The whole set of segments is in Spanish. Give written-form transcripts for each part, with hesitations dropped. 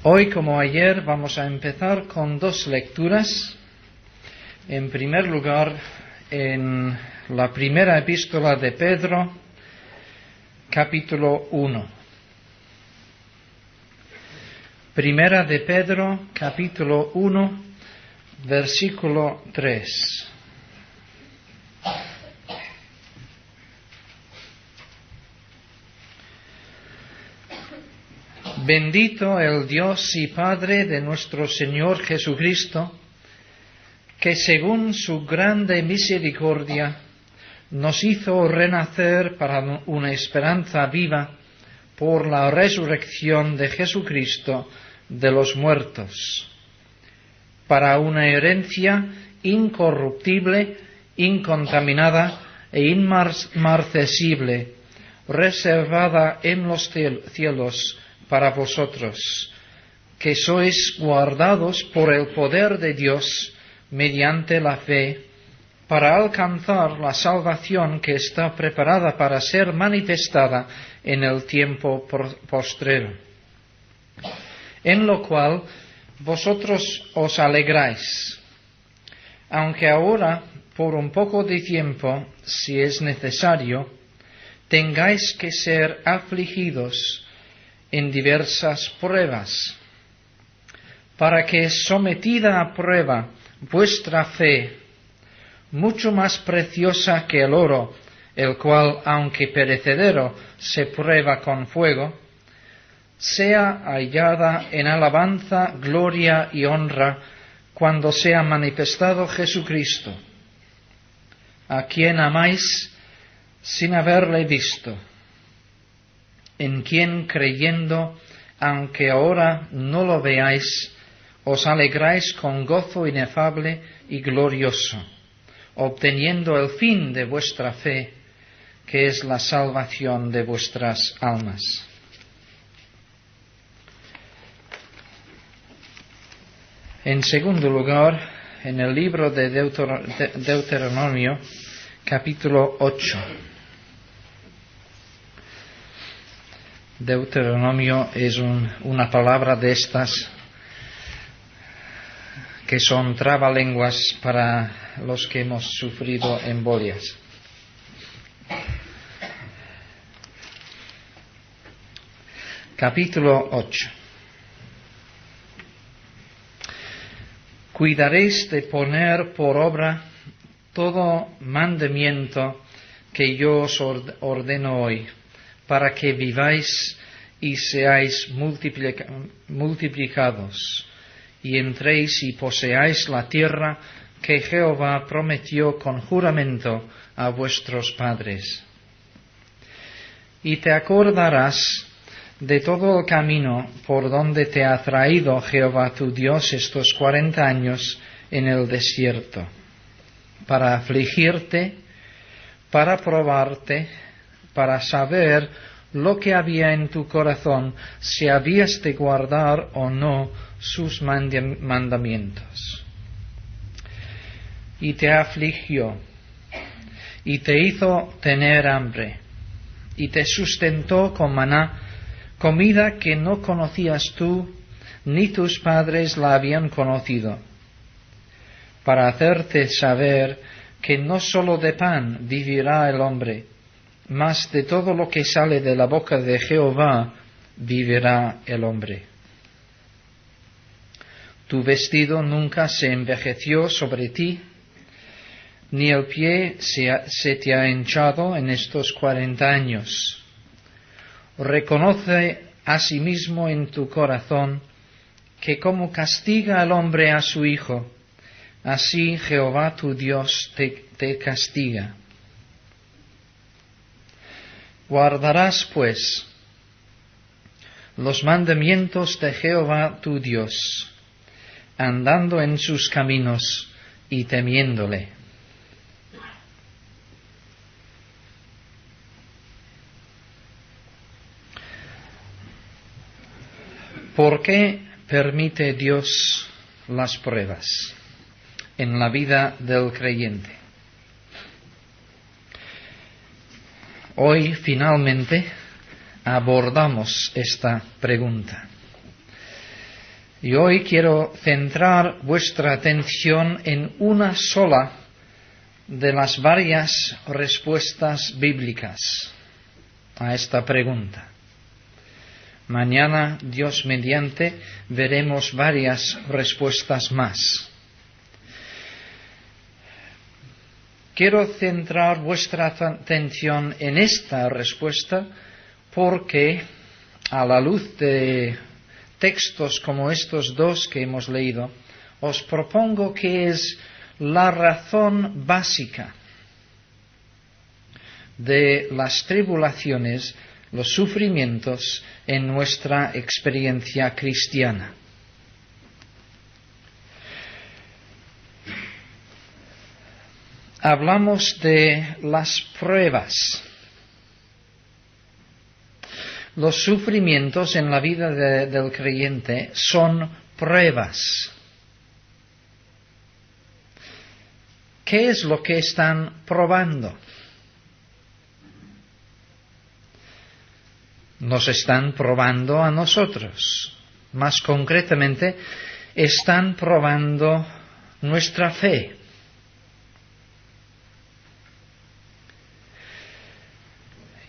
Hoy, como ayer, vamos a empezar con dos lecturas. En primer lugar, en la primera epístola de Pedro, capítulo 1. Primera de Pedro, capítulo 1, versículo 3. Bendito el Dios y Padre de nuestro Señor Jesucristo, que según su grande misericordia nos hizo renacer para una esperanza viva por la resurrección de Jesucristo de los muertos, para una herencia incorruptible, incontaminada e inmarcesible, reservada en los cielos para vosotros, que sois guardados por el poder de Dios mediante la fe, para alcanzar la salvación que está preparada para ser manifestada en el tiempo postrero, en lo cual vosotros os alegráis, aunque ahora, por un poco de tiempo, si es necesario, tengáis que ser afligidos en diversas pruebas, para que, sometida a prueba vuestra fe, mucho más preciosa que el oro, el cual, aunque perecedero, se prueba con fuego, sea hallada en alabanza, gloria y honra cuando sea manifestado Jesucristo, a quien amáis sin haberle visto, en quien creyendo, aunque ahora no lo veáis, os alegráis con gozo inefable y glorioso, obteniendo el fin de vuestra fe, que es la salvación de vuestras almas. En segundo lugar, en el libro de Deuteronomio, capítulo 8. Deuteronomio es una palabra de estas que son trabalenguas para los que hemos sufrido embolias. Capítulo 8. Cuidaréis de poner por obra todo mandamiento que yo os ordeno hoy, para que viváis y seáis multiplicados, y entréis y poseáis la tierra que Jehová prometió con juramento a vuestros padres. Y te acordarás de todo el camino por donde te ha traído Jehová tu Dios estos 40 años en el desierto, para afligirte, para probarte, para saber lo que había en tu corazón, si habías de guardar o no sus mandamientos. Y te afligió, y te hizo tener hambre, y te sustentó con maná, comida que no conocías tú, ni tus padres la habían conocido, para hacerte saber que no sólo de pan vivirá el hombre, mas de todo lo que sale de la boca de Jehová vivirá el hombre. Tu vestido nunca se envejeció sobre ti, ni el pie se te ha hinchado en estos 40 años. Reconoce asimismo en tu corazón que como castiga el hombre a su hijo, así Jehová tu Dios te castiga. Guardarás, pues, los mandamientos de Jehová tu Dios, andando en sus caminos y temiéndole. ¿Por qué permite Dios las pruebas en la vida del creyente? Hoy finalmente abordamos esta pregunta. Y hoy quiero centrar vuestra atención en una sola de las varias respuestas bíblicas a esta pregunta. Mañana, Dios mediante, veremos varias respuestas más. Quiero centrar vuestra atención en esta respuesta porque, a la luz de textos como estos dos que hemos leído, os propongo que es la razón básica de las tribulaciones, los sufrimientos en nuestra experiencia cristiana. Hablamos de las pruebas. Los sufrimientos en la vida del creyente son pruebas. ¿Qué es lo que están probando? Nos están probando a nosotros. Más concretamente, están probando nuestra fe.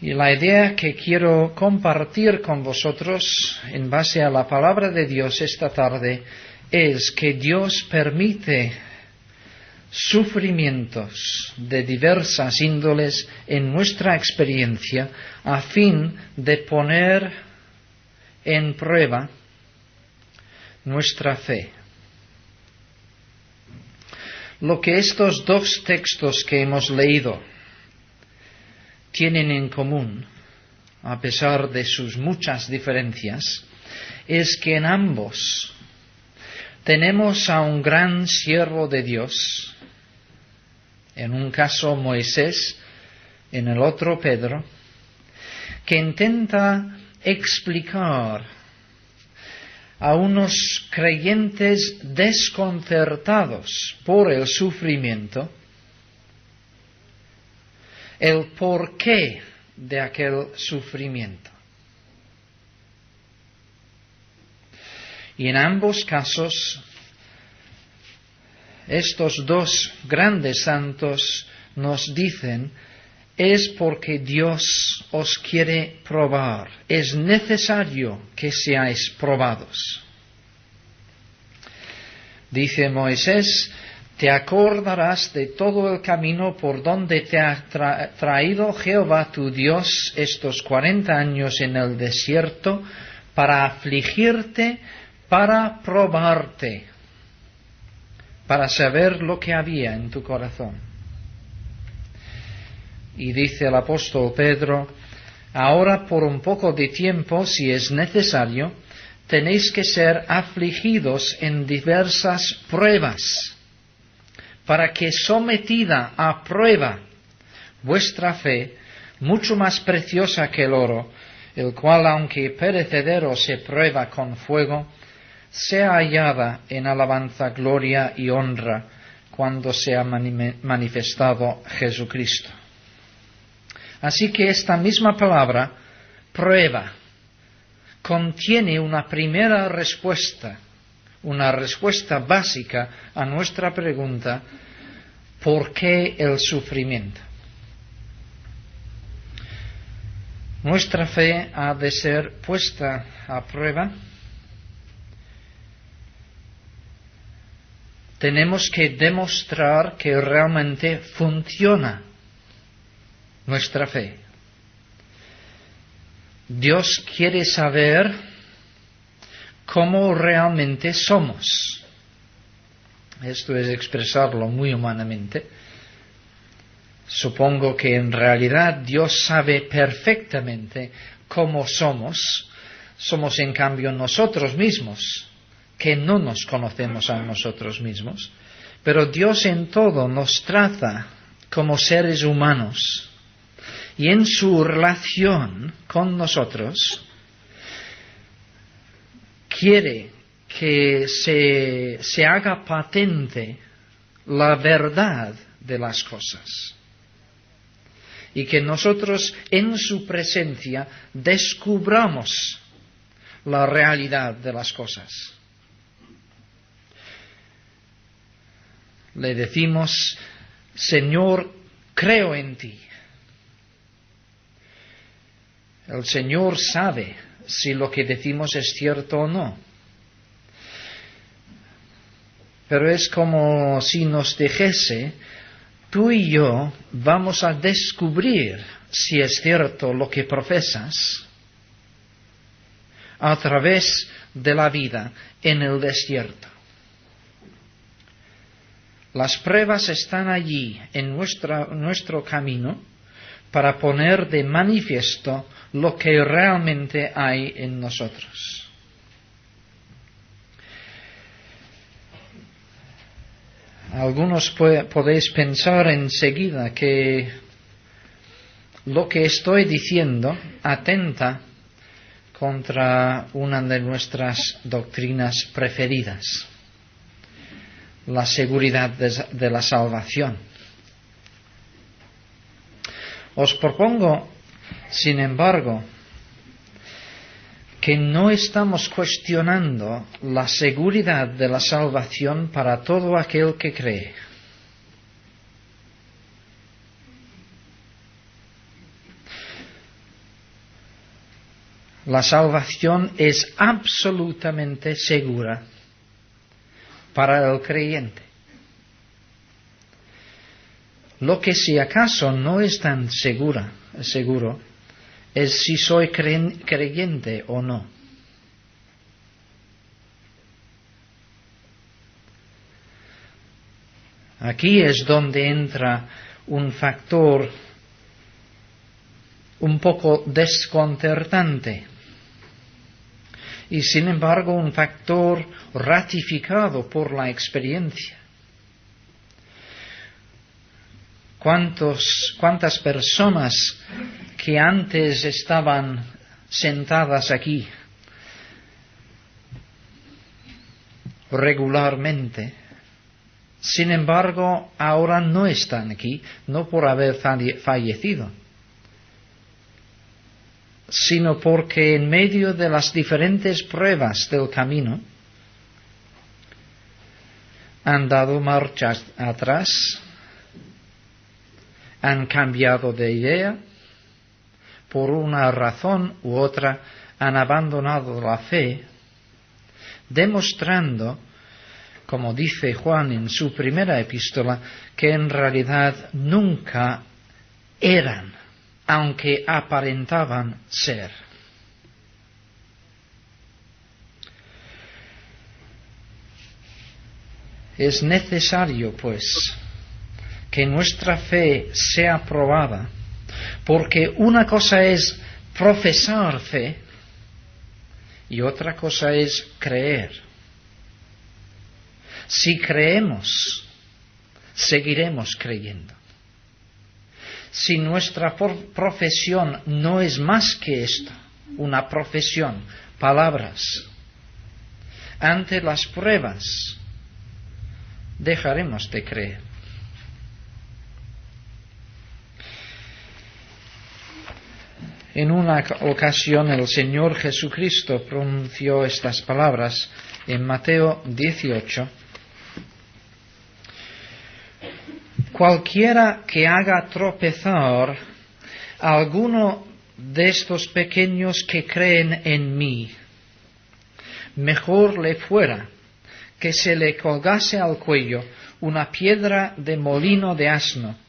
Y la idea que quiero compartir con vosotros en base a la palabra de Dios esta tarde es que Dios permite sufrimientos de diversas índoles en nuestra experiencia a fin de poner en prueba nuestra fe. Lo que estos dos textos que hemos leído tienen en común, a pesar de sus muchas diferencias, es que en ambos tenemos a un gran siervo de Dios, en un caso Moisés, en el otro Pedro, que intenta explicar a unos creyentes desconcertados por el sufrimiento el porqué de aquel sufrimiento. Y en ambos casos, estos dos grandes santos nos dicen, es porque Dios os quiere probar, es necesario que seáis probados. Dice Moisés, te acordarás de todo el camino por donde te ha traído Jehová tu Dios estos 40 años en el desierto para afligirte, para probarte, para saber lo que había en tu corazón. Y dice el apóstol Pedro, ahora por un poco de tiempo, si es necesario, tenéis que ser afligidos en diversas pruebas, para que sometida a prueba vuestra fe, mucho más preciosa que el oro, el cual aunque perecedero se prueba con fuego, sea hallada en alabanza, gloria y honra cuando sea manifestado Jesucristo. Así que esta misma palabra, prueba, contiene una primera respuesta, una respuesta básica a nuestra pregunta, ¿por qué el sufrimiento? Nuestra fe ha de ser puesta a prueba. Tenemos que demostrar que realmente funciona nuestra fe. Dios quiere saber cómo realmente somos. Esto es expresarlo muy humanamente. Supongo que en realidad Dios sabe perfectamente cómo somos. Somos en cambio nosotros mismos, que no nos conocemos a nosotros mismos. Pero Dios en todo nos trata como seres humanos. Y en su relación con nosotros, quiere que se haga patente la verdad de las cosas. Y que nosotros en su presencia descubramos la realidad de las cosas. Le decimos, Señor, creo en ti. El Señor sabe si lo que decimos es cierto o no. Pero es como si nos dijese, tú y yo vamos a descubrir si es cierto lo que profesas a través de la vida en el desierto. Las pruebas están allí en nuestro camino para poner de manifiesto lo que realmente hay en nosotros. Algunos podéis pensar enseguida que lo que estoy diciendo atenta contra una de nuestras doctrinas preferidas, la seguridad de la salvación. Os propongo, sin embargo, que no estamos cuestionando la seguridad de la salvación para todo aquel que cree. La salvación es absolutamente segura para el creyente. Lo que si acaso no es tan seguro es si soy creyente o no. Aquí es donde entra un factor un poco desconcertante y sin embargo un factor ratificado por la experiencia. ¿Cuántas personas que antes estaban sentadas aquí regularmente, sin embargo, ahora no están aquí, no por haber fallecido, sino porque en medio de las diferentes pruebas del camino han dado marcha atrás, han cambiado de idea, por una razón u otra han abandonado la fe, demostrando, como dice Juan en su primera epístola, que en realidad nunca eran, aunque aparentaban ser. Es necesario, pues, que nuestra fe sea probada, porque una cosa es profesar fe y otra cosa es creer. Si creemos, seguiremos creyendo. Si nuestra profesión no es más que esto, una profesión, palabras, ante las pruebas, dejaremos de creer. En una ocasión el Señor Jesucristo pronunció estas palabras en Mateo 18. Cualquiera que haga tropezar a alguno de estos pequeños que creen en mí, mejor le fuera que se le colgase al cuello una piedra de molino de asno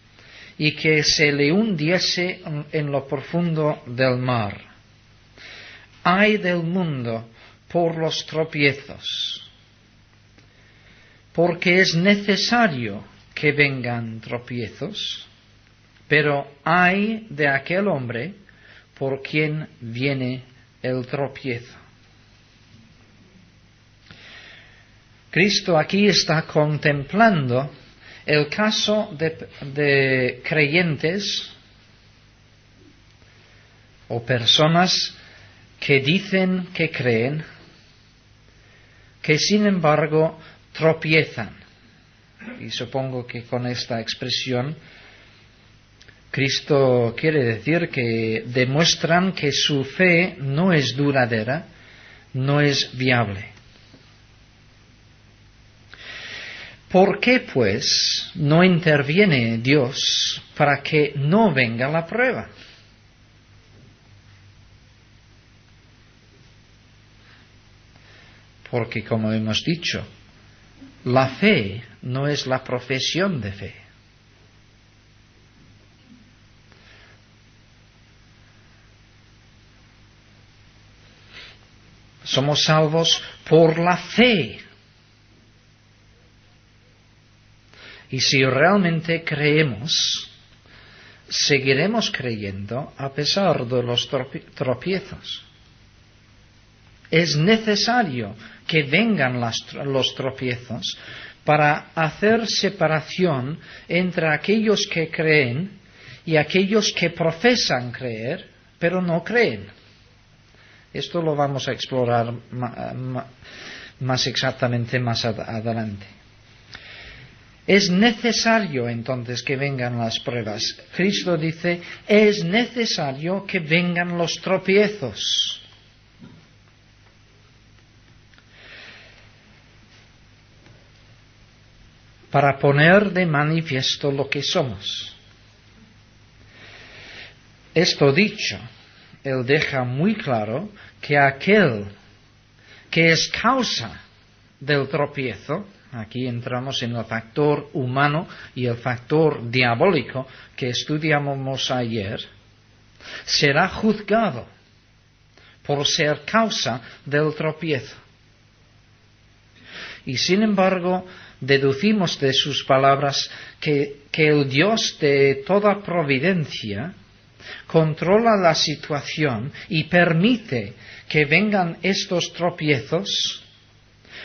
y que se le hundiese en lo profundo del mar. Ay del mundo por los tropiezos, porque es necesario que vengan tropiezos, pero ay de aquel hombre por quien viene el tropiezo. Cristo aquí está contemplando el caso de creyentes o personas que dicen que creen, que sin embargo tropiezan. Y supongo que con esta expresión Cristo quiere decir que demuestran que su fe no es duradera, no es viable. ¿Por qué, pues, no interviene Dios para que no venga la prueba? Porque, como hemos dicho, la fe no es la profesión de fe. Somos salvos por la fe. Y si realmente creemos, seguiremos creyendo a pesar de los tropiezos. Es necesario que vengan los tropiezos para hacer separación entre aquellos que creen y aquellos que profesan creer, pero no creen. Esto lo vamos a explorar más exactamente más adelante. Es necesario entonces que vengan las pruebas. Cristo dice, es necesario que vengan los tropiezos. Para poner de manifiesto lo que somos. Esto dicho, Él deja muy claro que aquel que es causa del tropiezo, aquí entramos en el factor humano y el factor diabólico que estudiamos ayer, será juzgado por ser causa del tropiezo. Y sin embargo, deducimos de sus palabras que el Dios de toda providencia controla la situación y permite que vengan estos tropiezos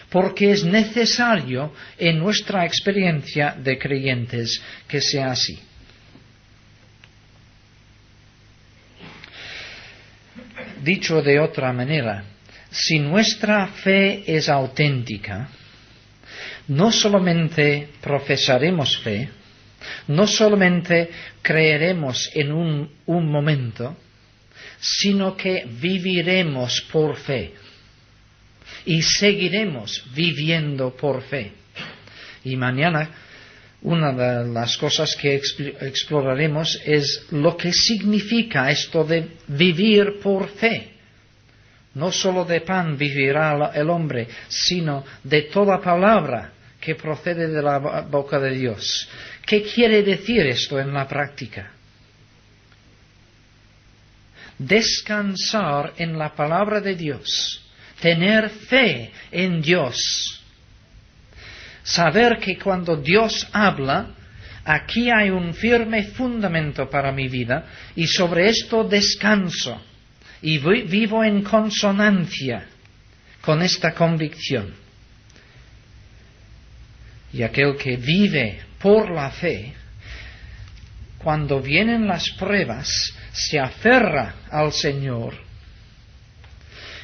porque es necesario en nuestra experiencia de creyentes que sea así. Dicho de otra manera, si nuestra fe es auténtica, no solamente profesaremos fe, no solamente creeremos en un momento, sino que viviremos por fe. Y seguiremos viviendo por fe. Y mañana una de las cosas que exploraremos es lo que significa esto de vivir por fe. No solo de pan vivirá el hombre, sino de toda palabra que procede de la boca de Dios. ¿Qué quiere decir esto en la práctica? Descansar en la palabra de Dios. Tener fe en Dios. Saber que cuando Dios habla, aquí hay un firme fundamento para mi vida y sobre esto descanso y vivo en consonancia con esta convicción. Y aquel que vive por la fe, cuando vienen las pruebas, se aferra al Señor.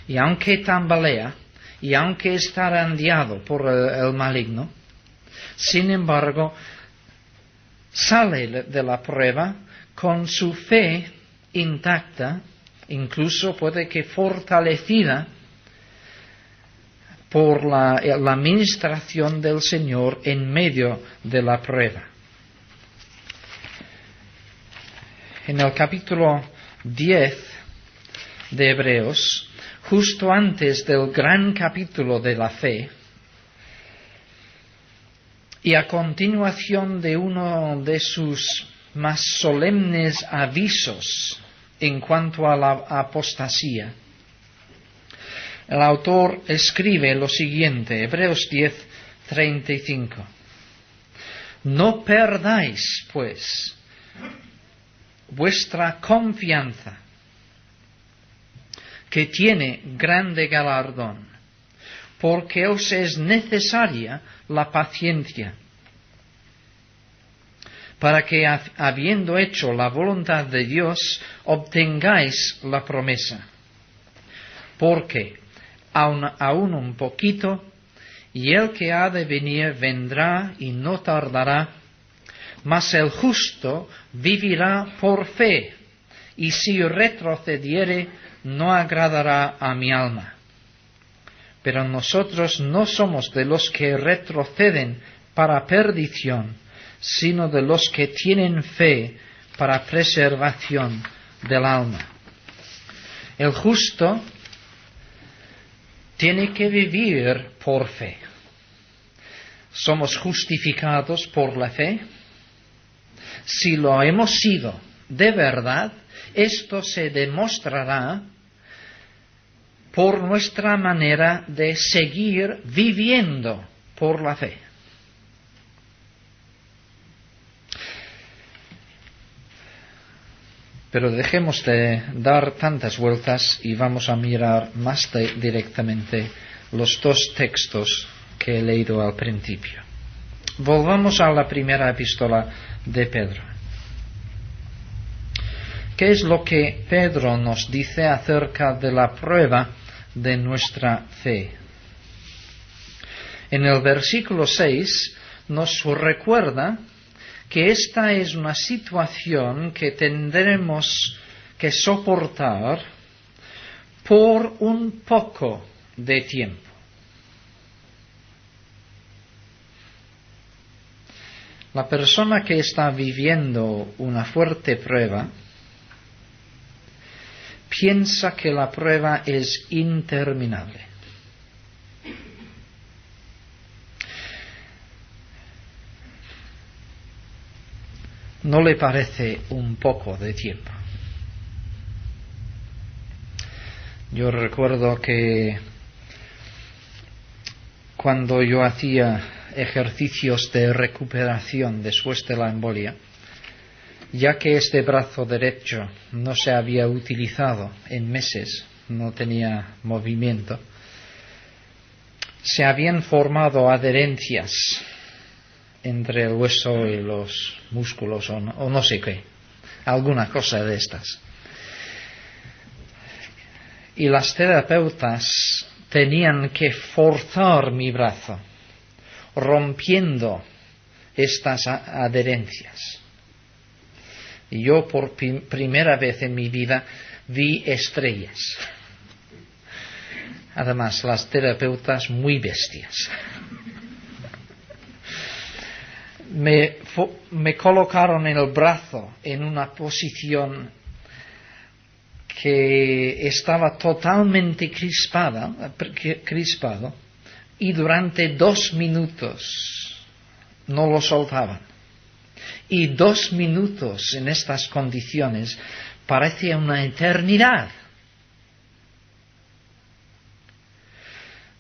Y aunque tambalea, y aunque está zarandeado por el maligno, sin embargo, sale de la prueba con su fe intacta, incluso puede que fortalecida por la administración del Señor en medio de la prueba. En el capítulo 10 de Hebreos, justo antes del gran capítulo de la fe, y a continuación de uno de sus más solemnes avisos en cuanto a la apostasía, el autor escribe lo siguiente, Hebreos 10:35. No perdáis, pues, vuestra confianza, que tiene grande galardón, porque os es necesaria la paciencia, para que, habiendo hecho la voluntad de Dios, obtengáis la promesa. Porque aún un poquito, y el que ha de venir vendrá y no tardará, mas el justo vivirá por fe, y si retrocediere, no agradará a mi alma. Pero nosotros no somos de los que retroceden para perdición, sino de los que tienen fe para preservación del alma. El justo tiene que vivir por fe. ¿Somos justificados por la fe? Si lo hemos sido de verdad, esto se demostrará por nuestra manera de seguir viviendo por la fe. Pero dejemos de dar tantas vueltas y vamos a mirar más directamente los dos textos que he leído al principio. Volvamos a la primera epístola de Pedro. ¿Qué es lo que Pedro nos dice acerca de la prueba de nuestra fe? En el versículo 6 nos recuerda que esta es una situación que tendremos que soportar por un poco de tiempo. La persona que está viviendo una fuerte prueba piensa que la prueba es interminable. ¿No le parece un poco de tiempo? Yo recuerdo que cuando yo hacía ejercicios de recuperación después de la embolia, ya que este brazo derecho no se había utilizado en meses, no tenía movimiento, se habían formado adherencias entre el hueso y los músculos o no sé qué, alguna cosa de estas. Y las terapeutas tenían que forzar mi brazo, rompiendo estas adherencias. Y yo por primera vez en mi vida vi estrellas. Además, las terapeutas muy bestias. Me colocaron en el brazo en una posición que estaba totalmente crispado y durante 2 minutos no lo soltaban. Y 2 minutos en estas condiciones parece una eternidad.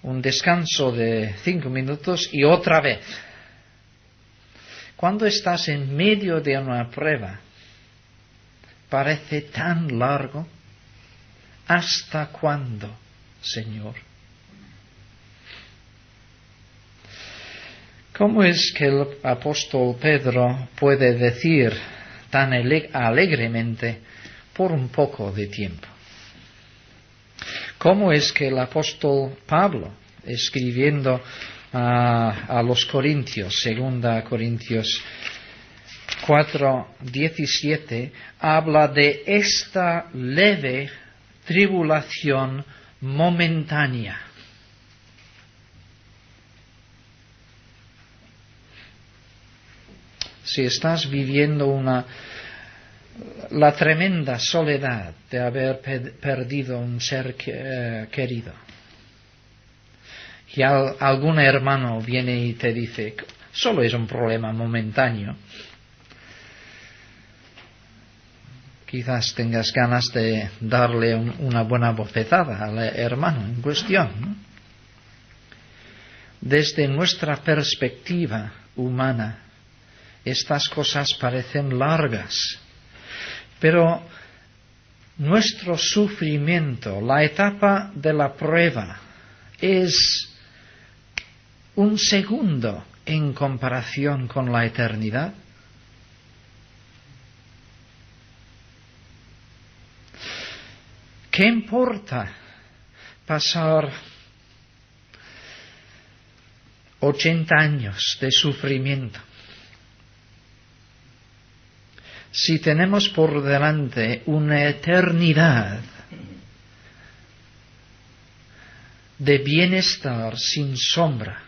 Un descanso de 5 minutos y otra vez. Cuando estás en medio de una prueba, parece tan largo. ¿Hasta cuándo, Señor? ¿Cómo es que el apóstol Pedro puede decir tan alegremente por un poco de tiempo? ¿Cómo es que el apóstol Pablo, escribiendo a los Corintios, 2 Corintios 4:17, habla de esta leve tribulación momentánea? Si estás viviendo la tremenda soledad de haber perdido un ser querido, y algún hermano viene y te dice, solo es un problema momentáneo, quizás tengas ganas de darle una buena bofetada al hermano en cuestión, ¿no? Desde nuestra perspectiva humana, estas cosas parecen largas, pero nuestro sufrimiento, la etapa de la prueba, es un segundo en comparación con la eternidad. ¿Qué importa pasar 80 años de sufrimiento si tenemos por delante una eternidad de bienestar sin sombra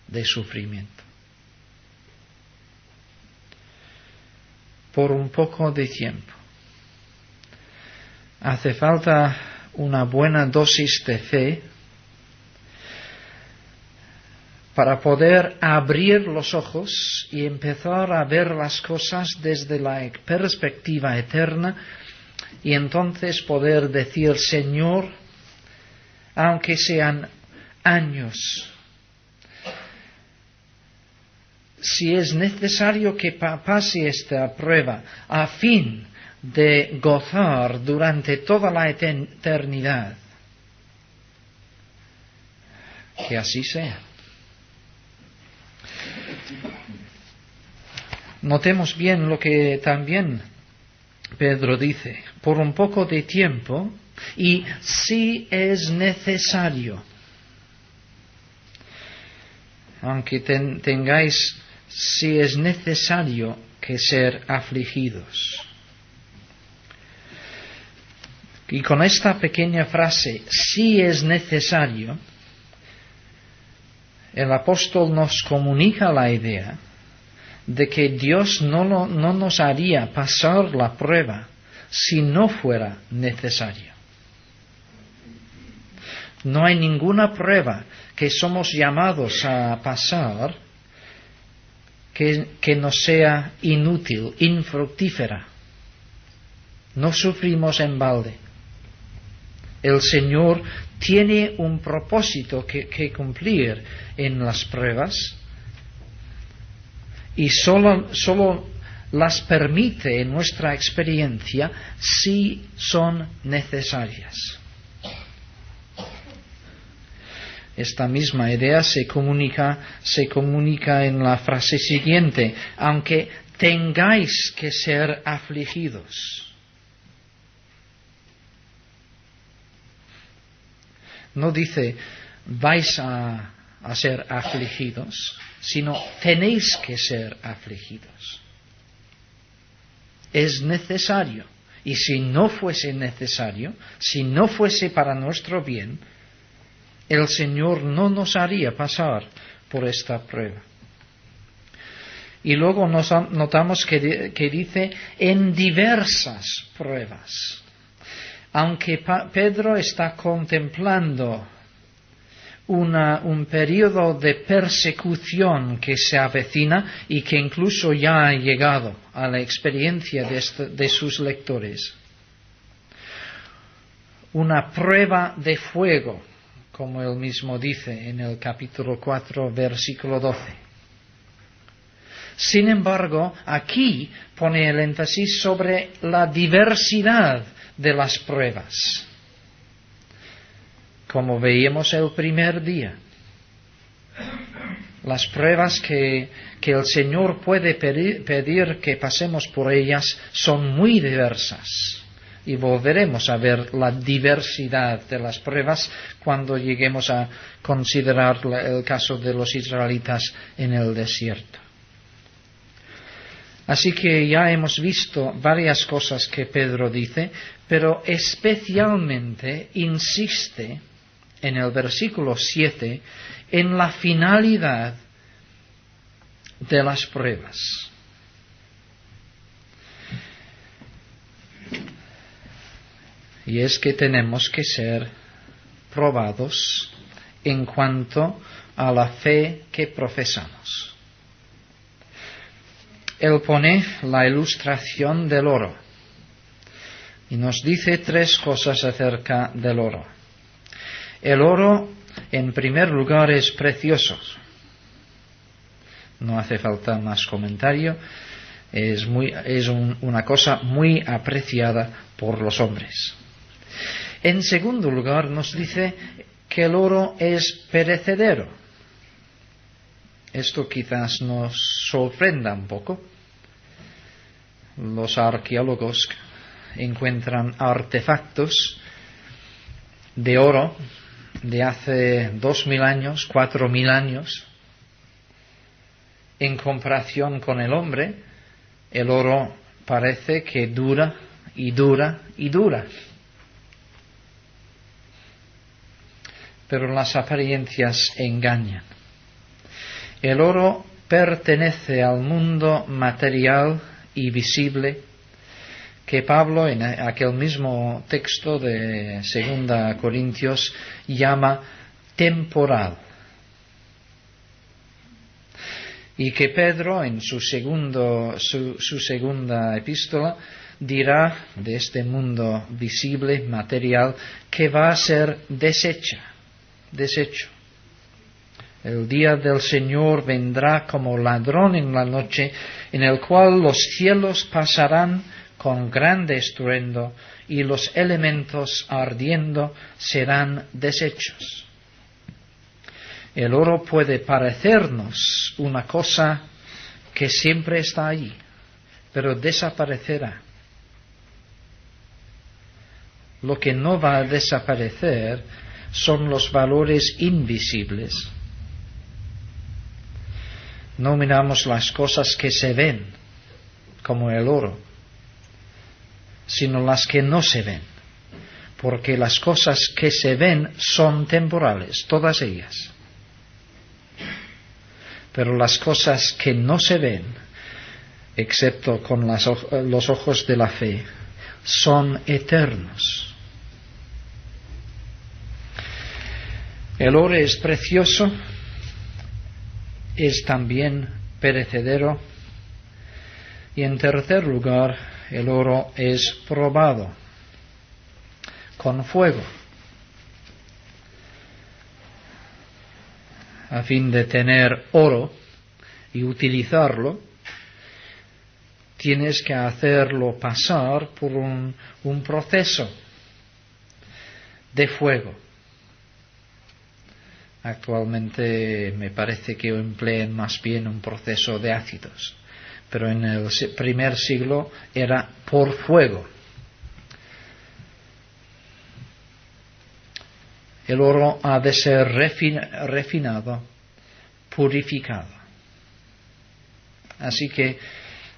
de sufrimiento? por un poco de tiempo. Hace falta una buena dosis de fe para poder abrir los ojos y empezar a ver las cosas desde la perspectiva eterna y entonces poder decir: Señor, aunque sean años, si es necesario que pase esta prueba a fin de gozar durante toda la eternidad, que así sea. Notemos bien lo que también Pedro dice: por un poco de tiempo y si es necesario. Aunque tengáis, si es necesario, que ser afligidos. Y con esta pequeña frase, si es necesario, el apóstol nos comunica la idea de que Dios no nos haría pasar la prueba si no fuera necesario. No hay ninguna prueba que somos llamados a pasar que nos sea inútil, infructífera. No sufrimos en balde. El Señor tiene un propósito que cumplir en las pruebas y solo las permite en nuestra experiencia si son necesarias. Esta misma idea se comunica en la frase siguiente: aunque tengáis que ser afligidos. No dice vais a ser afligidos, sino tenéis que ser afligidos. Es necesario. Y si no fuese necesario, si no fuese para nuestro bien, el Señor no nos haría pasar por esta prueba. Y luego notamos que dice en diversas pruebas. Aunque Pedro está contemplando un periodo de persecución que se avecina y que incluso ya ha llegado a la experiencia de sus lectores. Una prueba de fuego, como él mismo dice en el capítulo 4, versículo 12. Sin embargo, aquí pone el énfasis sobre la diversidad de las pruebas, como veíamos el primer día. Las pruebas que el Señor puede pedir que pasemos por ellas son muy diversas. Y volveremos a ver la diversidad de las pruebas cuando lleguemos a considerar el caso de los israelitas en el desierto. Así que ya hemos visto varias cosas que Pedro dice, pero especialmente insiste en el versículo 7 en la finalidad de las pruebas. Y es que tenemos que ser probados en cuanto a la fe que profesamos. Él pone la ilustración del oro y nos dice tres cosas acerca del oro. El oro, en primer lugar, es precioso. No hace falta más comentario. Es una cosa muy apreciada por los hombres. En segundo lugar, nos dice que el oro es perecedero. Esto quizás nos sorprenda un poco. Los arqueólogos encuentran artefactos de oro de hace 2000 años, 4000 años. En comparación con el hombre, el oro parece que dura y dura y dura. Pero las apariencias engañan. El oro pertenece al mundo material y visible, que Pablo en aquel mismo texto de 2 Corintios llama temporal. Y que Pedro en su segunda epístola dirá de este mundo visible, material, que va a ser deshecho. El día del Señor vendrá como ladrón en la noche, en el cual los cielos pasarán con grande estruendo y los elementos ardiendo serán deshechos. El oro puede parecernos una cosa que siempre está allí, pero desaparecerá. Lo que no va a desaparecer son los valores invisibles. No miramos las cosas que se ven, como el oro, sino las que no se ven, porque las cosas que se ven son temporales, todas ellas. Pero las cosas que no se ven, excepto con los ojos de la fe, son eternos. El oro es precioso, es también perecedero, y en tercer lugar, el oro es probado con fuego. A fin de tener oro y utilizarlo, tienes que hacerlo pasar por un proceso de fuego. Actualmente me parece que emplean más bien un proceso de ácidos, pero en el primer siglo era por fuego. El oro ha de ser refinado, purificado. Así que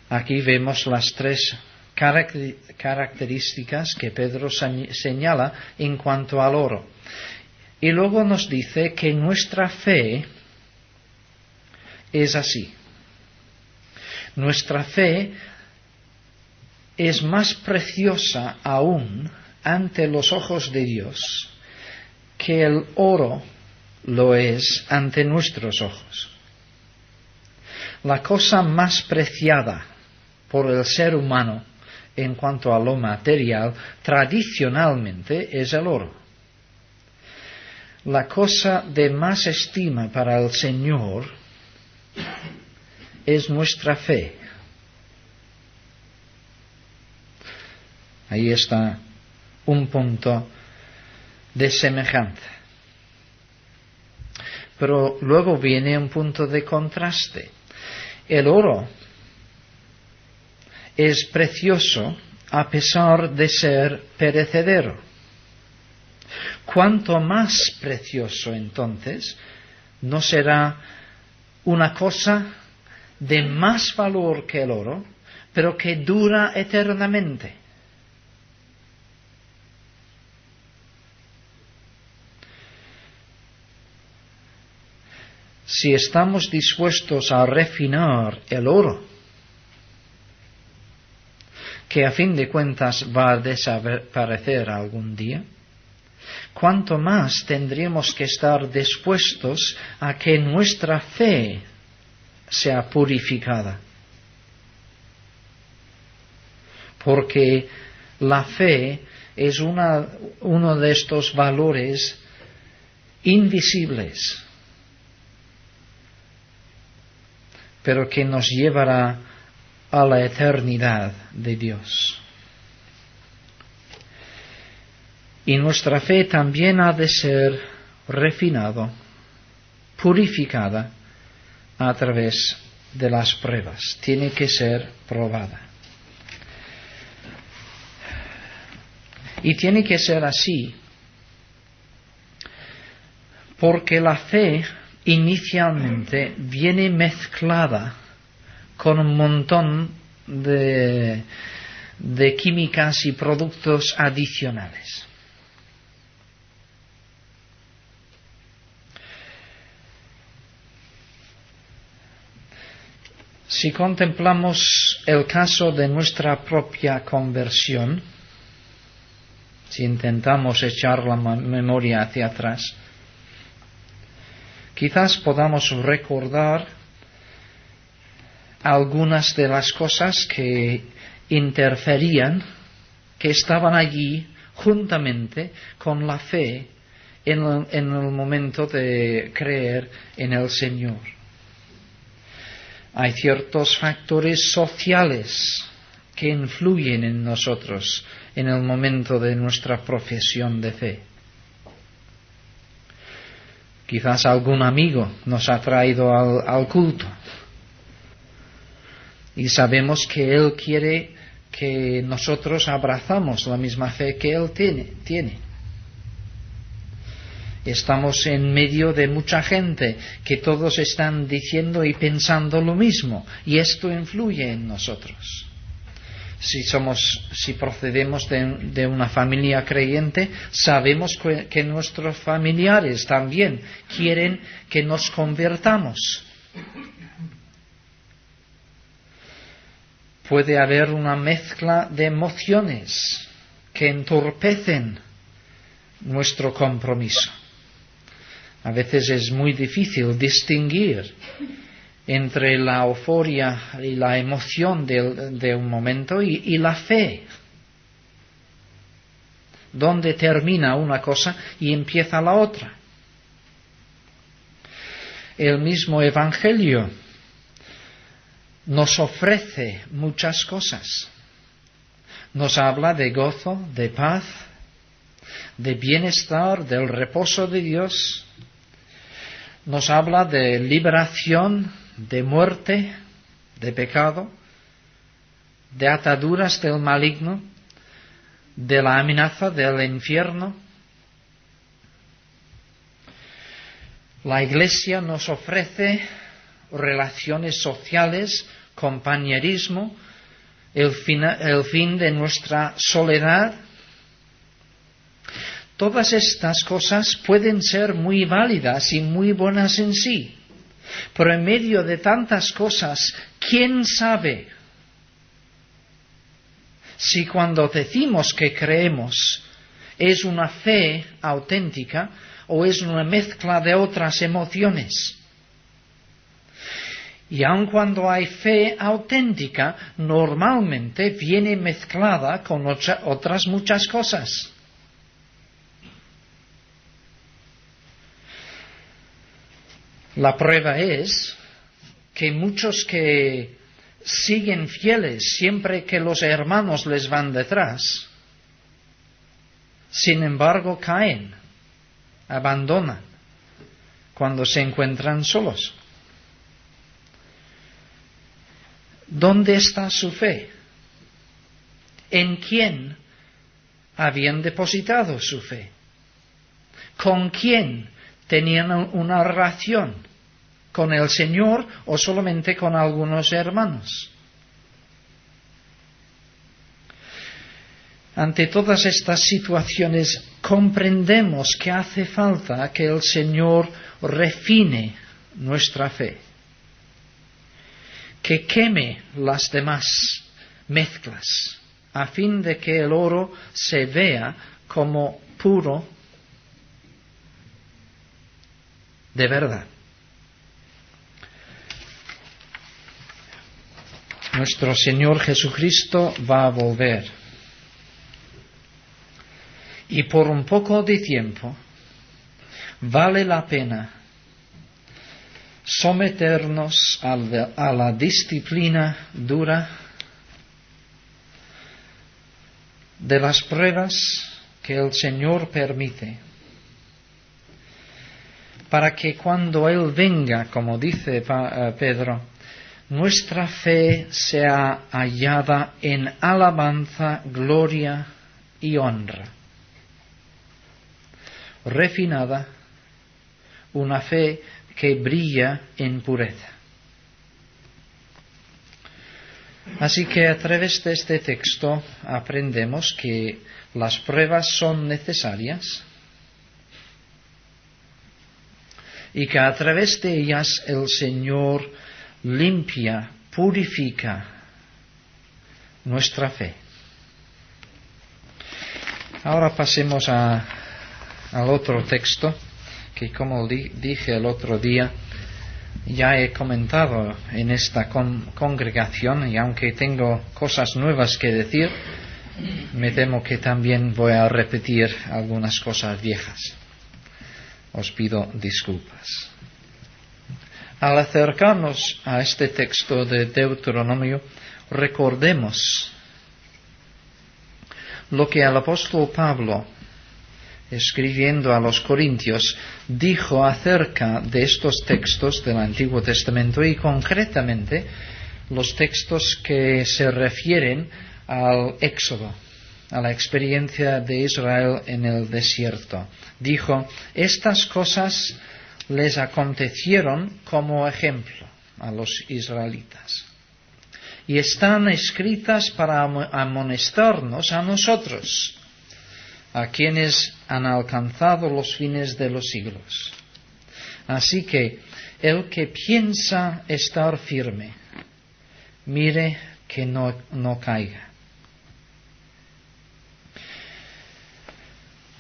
aquí vemos las tres características que Pedro señala en cuanto al oro. Y luego nos dice que nuestra fe es así. Nuestra fe es más preciosa aún ante los ojos de Dios que el oro lo es ante nuestros ojos. La cosa más preciada por el ser humano en cuanto a lo material tradicionalmente es el oro. La cosa de más estima para el Señor es nuestra fe. Ahí está un punto de semejanza. Pero luego viene un punto de contraste. El oro es precioso a pesar de ser perecedero. Cuanto más precioso entonces, ¿no será una cosa de más valor que el oro, pero que dura eternamente? Si estamos dispuestos a refinar el oro, que a fin de cuentas va a desaparecer algún día, cuánto más tendríamos que estar dispuestos a que nuestra fe sea purificada. Porque la fe es uno de estos valores invisibles, pero que nos llevará a la eternidad de Dios. Y nuestra fe también ha de ser refinada, purificada a través de las pruebas. Tiene que ser probada. Y tiene que ser así, porque la fe inicialmente viene mezclada con un montón de químicas y productos adicionales. Si contemplamos el caso de nuestra propia conversión, si intentamos echar la memoria hacia atrás, quizás podamos recordar algunas de las cosas que interferían, que estaban allí juntamente con la fe en el momento de creer en el Señor. Hay ciertos factores sociales que influyen en nosotros en el momento de nuestra profesión de fe. Quizás algún amigo nos ha traído al culto y sabemos que él quiere que nosotros abrazamos la misma fe que él tiene. Estamos en medio de mucha gente que todos están diciendo y pensando lo mismo, y esto influye en nosotros. Si procedemos de una familia creyente, sabemos que nuestros familiares también quieren que nos convertamos. Puede haber una mezcla de emociones que entorpecen nuestro compromiso. A veces es muy difícil distinguir entre la euforia y la emoción de un momento y la fe. ¿Dónde termina una cosa y empieza la otra? El mismo Evangelio nos ofrece muchas cosas. Nos habla de gozo, de paz, de bienestar, del reposo de Dios. Nos habla de liberación, de muerte, de pecado, de ataduras del maligno, de la amenaza del infierno. La Iglesia nos ofrece relaciones sociales, compañerismo, el fin de nuestra soledad. Todas estas cosas pueden ser muy válidas y muy buenas en sí, pero en medio de tantas cosas, ¿quién sabe si cuando decimos que creemos es una fe auténtica o es una mezcla de otras emociones? Y aun cuando hay fe auténtica, normalmente viene mezclada con otras muchas cosas. La prueba es que muchos que siguen fieles siempre que los hermanos les van detrás, sin embargo caen, abandonan cuando se encuentran solos. ¿Dónde está su fe? ¿En quién habían depositado su fe? ¿Con quién tenían una relación? ¿Con el Señor o solamente con algunos hermanos? Ante todas estas situaciones comprendemos que hace falta que el Señor refine nuestra fe, que queme las demás mezclas, a fin de que el oro se vea como puro de verdad. Nuestro Señor Jesucristo va a volver. Y por un poco de tiempo vale la pena someternos a la disciplina dura de las pruebas que el Señor permite, para que cuando Él venga, como dice Pedro, nuestra fe sea hallada en alabanza, gloria y honra. Refinada, una fe que brilla en pureza. Así que a través de este texto aprendemos que las pruebas son necesarias y que a través de ellas el Señor limpia purifica nuestra fe. Ahora pasemos al otro texto que, como dije el otro día, ya he comentado en esta congregación, y aunque tengo cosas nuevas que decir, me temo que también voy a repetir algunas cosas viejas. Os pido disculpas. Al acercarnos a este texto de Deuteronomio, recordemos lo que el apóstol Pablo, escribiendo a los Corintios, dijo acerca de estos textos del Antiguo Testamento y concretamente los textos que se refieren al Éxodo, a la experiencia de Israel en el desierto. Dijo: estas cosas les acontecieron como ejemplo a los israelitas y están escritas para amonestarnos a nosotros, a quienes han alcanzado los fines de los siglos. Así que el que piensa estar firme, mire que no caiga.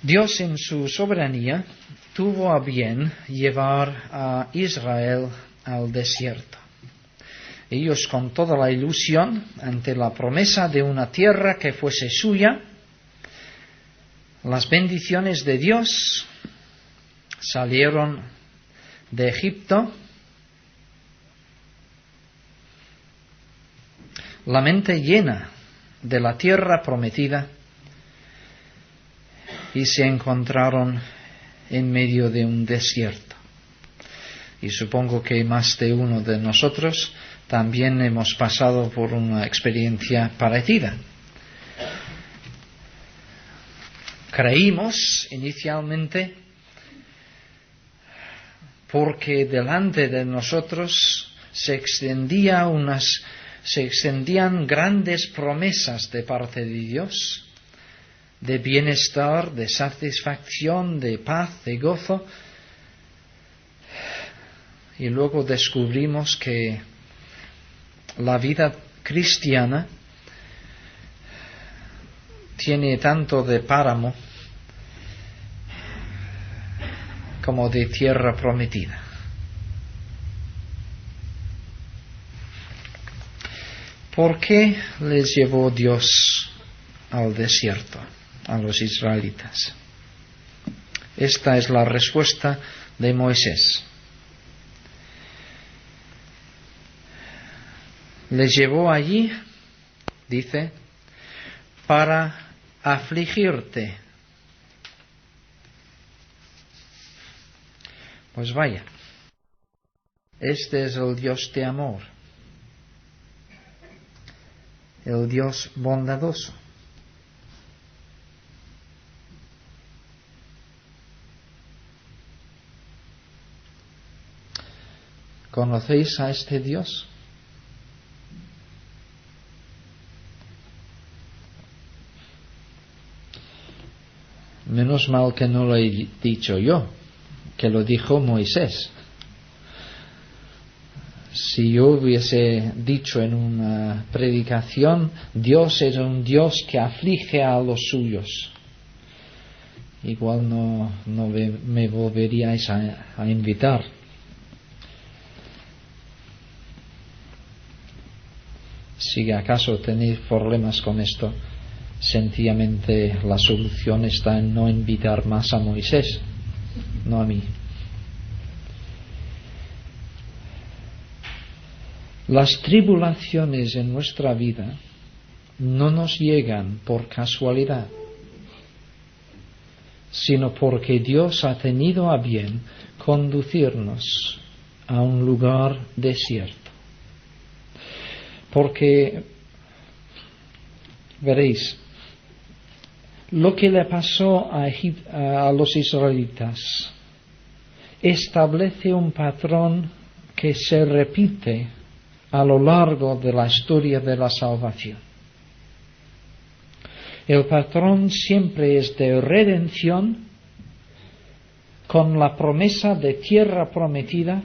Dios en su soberanía tuvo a bien llevar a Israel al desierto. Ellos, con toda la ilusión ante la promesa de una tierra que fuese suya, las bendiciones de Dios, salieron de Egipto, la mente llena de la tierra prometida, y se encontraron en medio de un desierto. Y supongo que más de uno de nosotros también hemos pasado por una experiencia parecida. Creímos inicialmente porque delante de nosotros se extendían grandes promesas de parte de Dios, de bienestar, de satisfacción, de paz, de gozo. Y luego descubrimos que la vida cristiana tiene tanto de páramo como de tierra prometida. ¿Por qué les llevó Dios al desierto a los israelitas? Esta es la respuesta de Moisés. Les llevó allí, dice, para afligirte. Pues vaya, este es el Dios de amor, el Dios bondadoso. ¿Conocéis a este Dios? Menos mal que no lo he dicho yo, que lo dijo Moisés. Si yo hubiese dicho en una predicación, Dios es un Dios que aflige a los suyos, igual no me volveríais a invitar. Si acaso tenéis problemas con esto, sencillamente la solución está en no invitar más a Moisés, no a mí. Las tribulaciones en nuestra vida no nos llegan por casualidad, sino porque Dios ha tenido a bien conducirnos a un lugar desierto. Porque, veréis, lo que le pasó a los israelitas establece un patrón que se repite a lo largo de la historia de la salvación. El patrón siempre es de redención con la promesa de tierra prometida,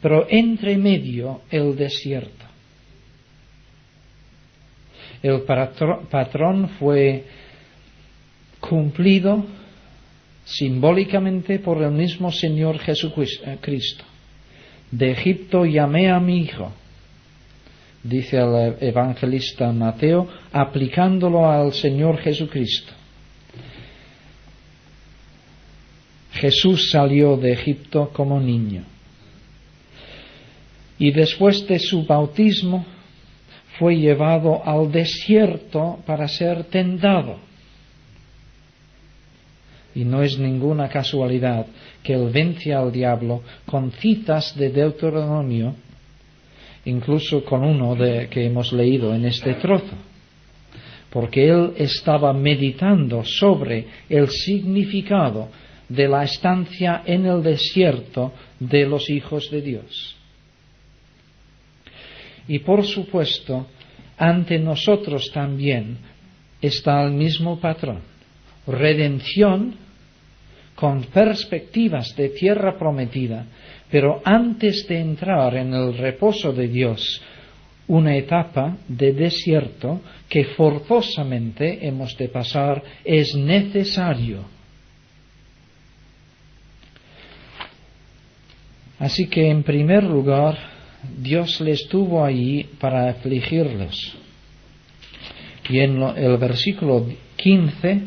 pero entre medio el desierto. El patrón fue cumplido simbólicamente por el mismo Señor Jesucristo. De Egipto llamé a mi hijo, dice el evangelista Mateo, aplicándolo al Señor Jesucristo. Jesús salió de Egipto como niño y después de su bautismo fue llevado al desierto para ser tentado. Y no es ninguna casualidad que él vence al diablo con citas de Deuteronomio, incluso con uno que hemos leído en este trozo, porque él estaba meditando sobre el significado de la estancia en el desierto de los hijos de Dios. Y por supuesto, ante nosotros también está el mismo patrón: redención con perspectivas de tierra prometida, pero antes de entrar en el reposo de Dios, una etapa de desierto que forzosamente hemos de pasar, es necesario. Así que, en primer lugar, Dios les tuvo allí para afligirlos. Y en el versículo 15,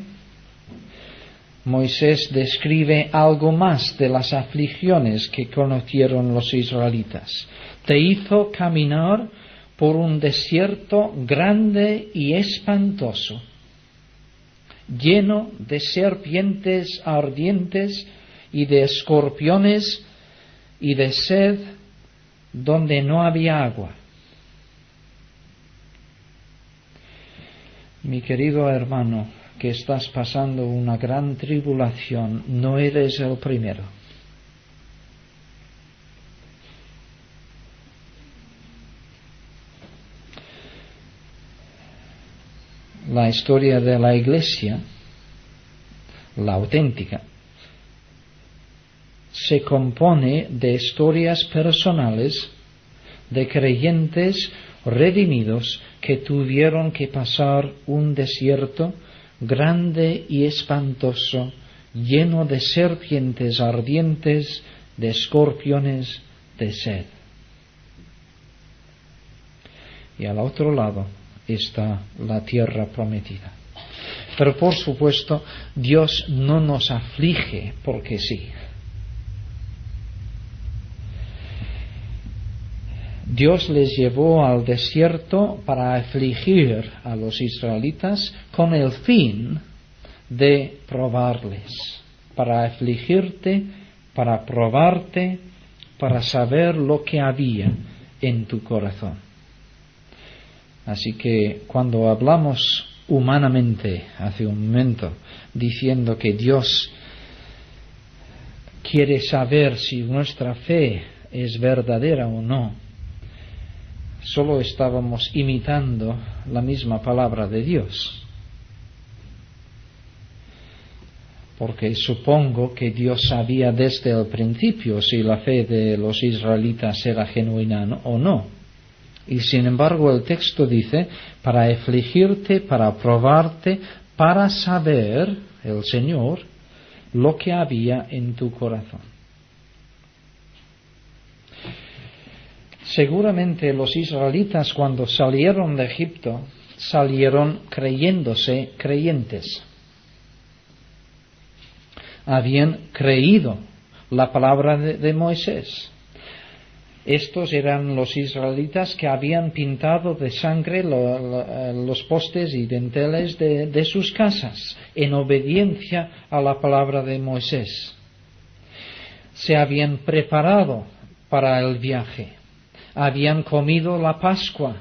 Moisés describe algo más de las aflicciones que conocieron los israelitas. Te hizo caminar por un desierto grande y espantoso, lleno de serpientes ardientes y de escorpiones y de sed donde no había agua. Mi querido hermano, que estás pasando una gran tribulación, no eres el primero. La historia de la Iglesia, la auténtica, se compone de historias personales de creyentes redimidos que tuvieron que pasar un desierto grande y espantoso, lleno de serpientes ardientes, de escorpiones, de sed. Y al otro lado está la tierra prometida. Pero por supuesto, Dios no nos aflige porque sí. Dios les llevó al desierto para afligir a los israelitas con el fin de probarles, para afligirte, para probarte, para saber lo que había en tu corazón. Así que cuando hablamos humanamente hace un momento, diciendo que Dios quiere saber si nuestra fe es verdadera o no, solo estábamos imitando la misma palabra de Dios. Porque supongo que Dios sabía desde el principio si la fe de los israelitas era genuina o no. Y sin embargo el texto dice, para afligirte, para probarte, para saber, el Señor, lo que había en tu corazón. Seguramente los israelitas cuando salieron de Egipto, salieron creyéndose creyentes. Habían creído la palabra de Moisés. Estos eran los israelitas que habían pintado de sangre los postes y dinteles de sus casas, en obediencia a la palabra de Moisés. Se habían preparado para el viaje. Habían comido la Pascua,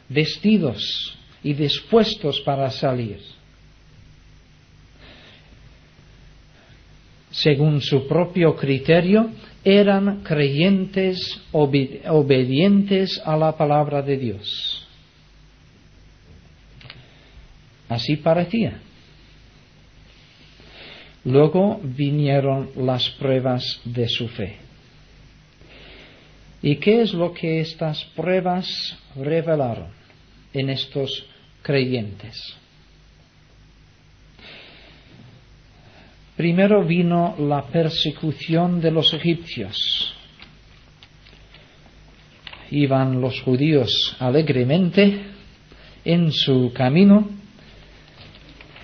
vestidos y dispuestos para salir. Según su propio criterio, eran creyentes obedientes a la palabra de Dios. Así parecía. Luego vinieron las pruebas de su fe. ¿Y qué es lo que estas pruebas revelaron en estos creyentes. Primero vino la persecución de los egipcios. Iban los judíos alegremente en su camino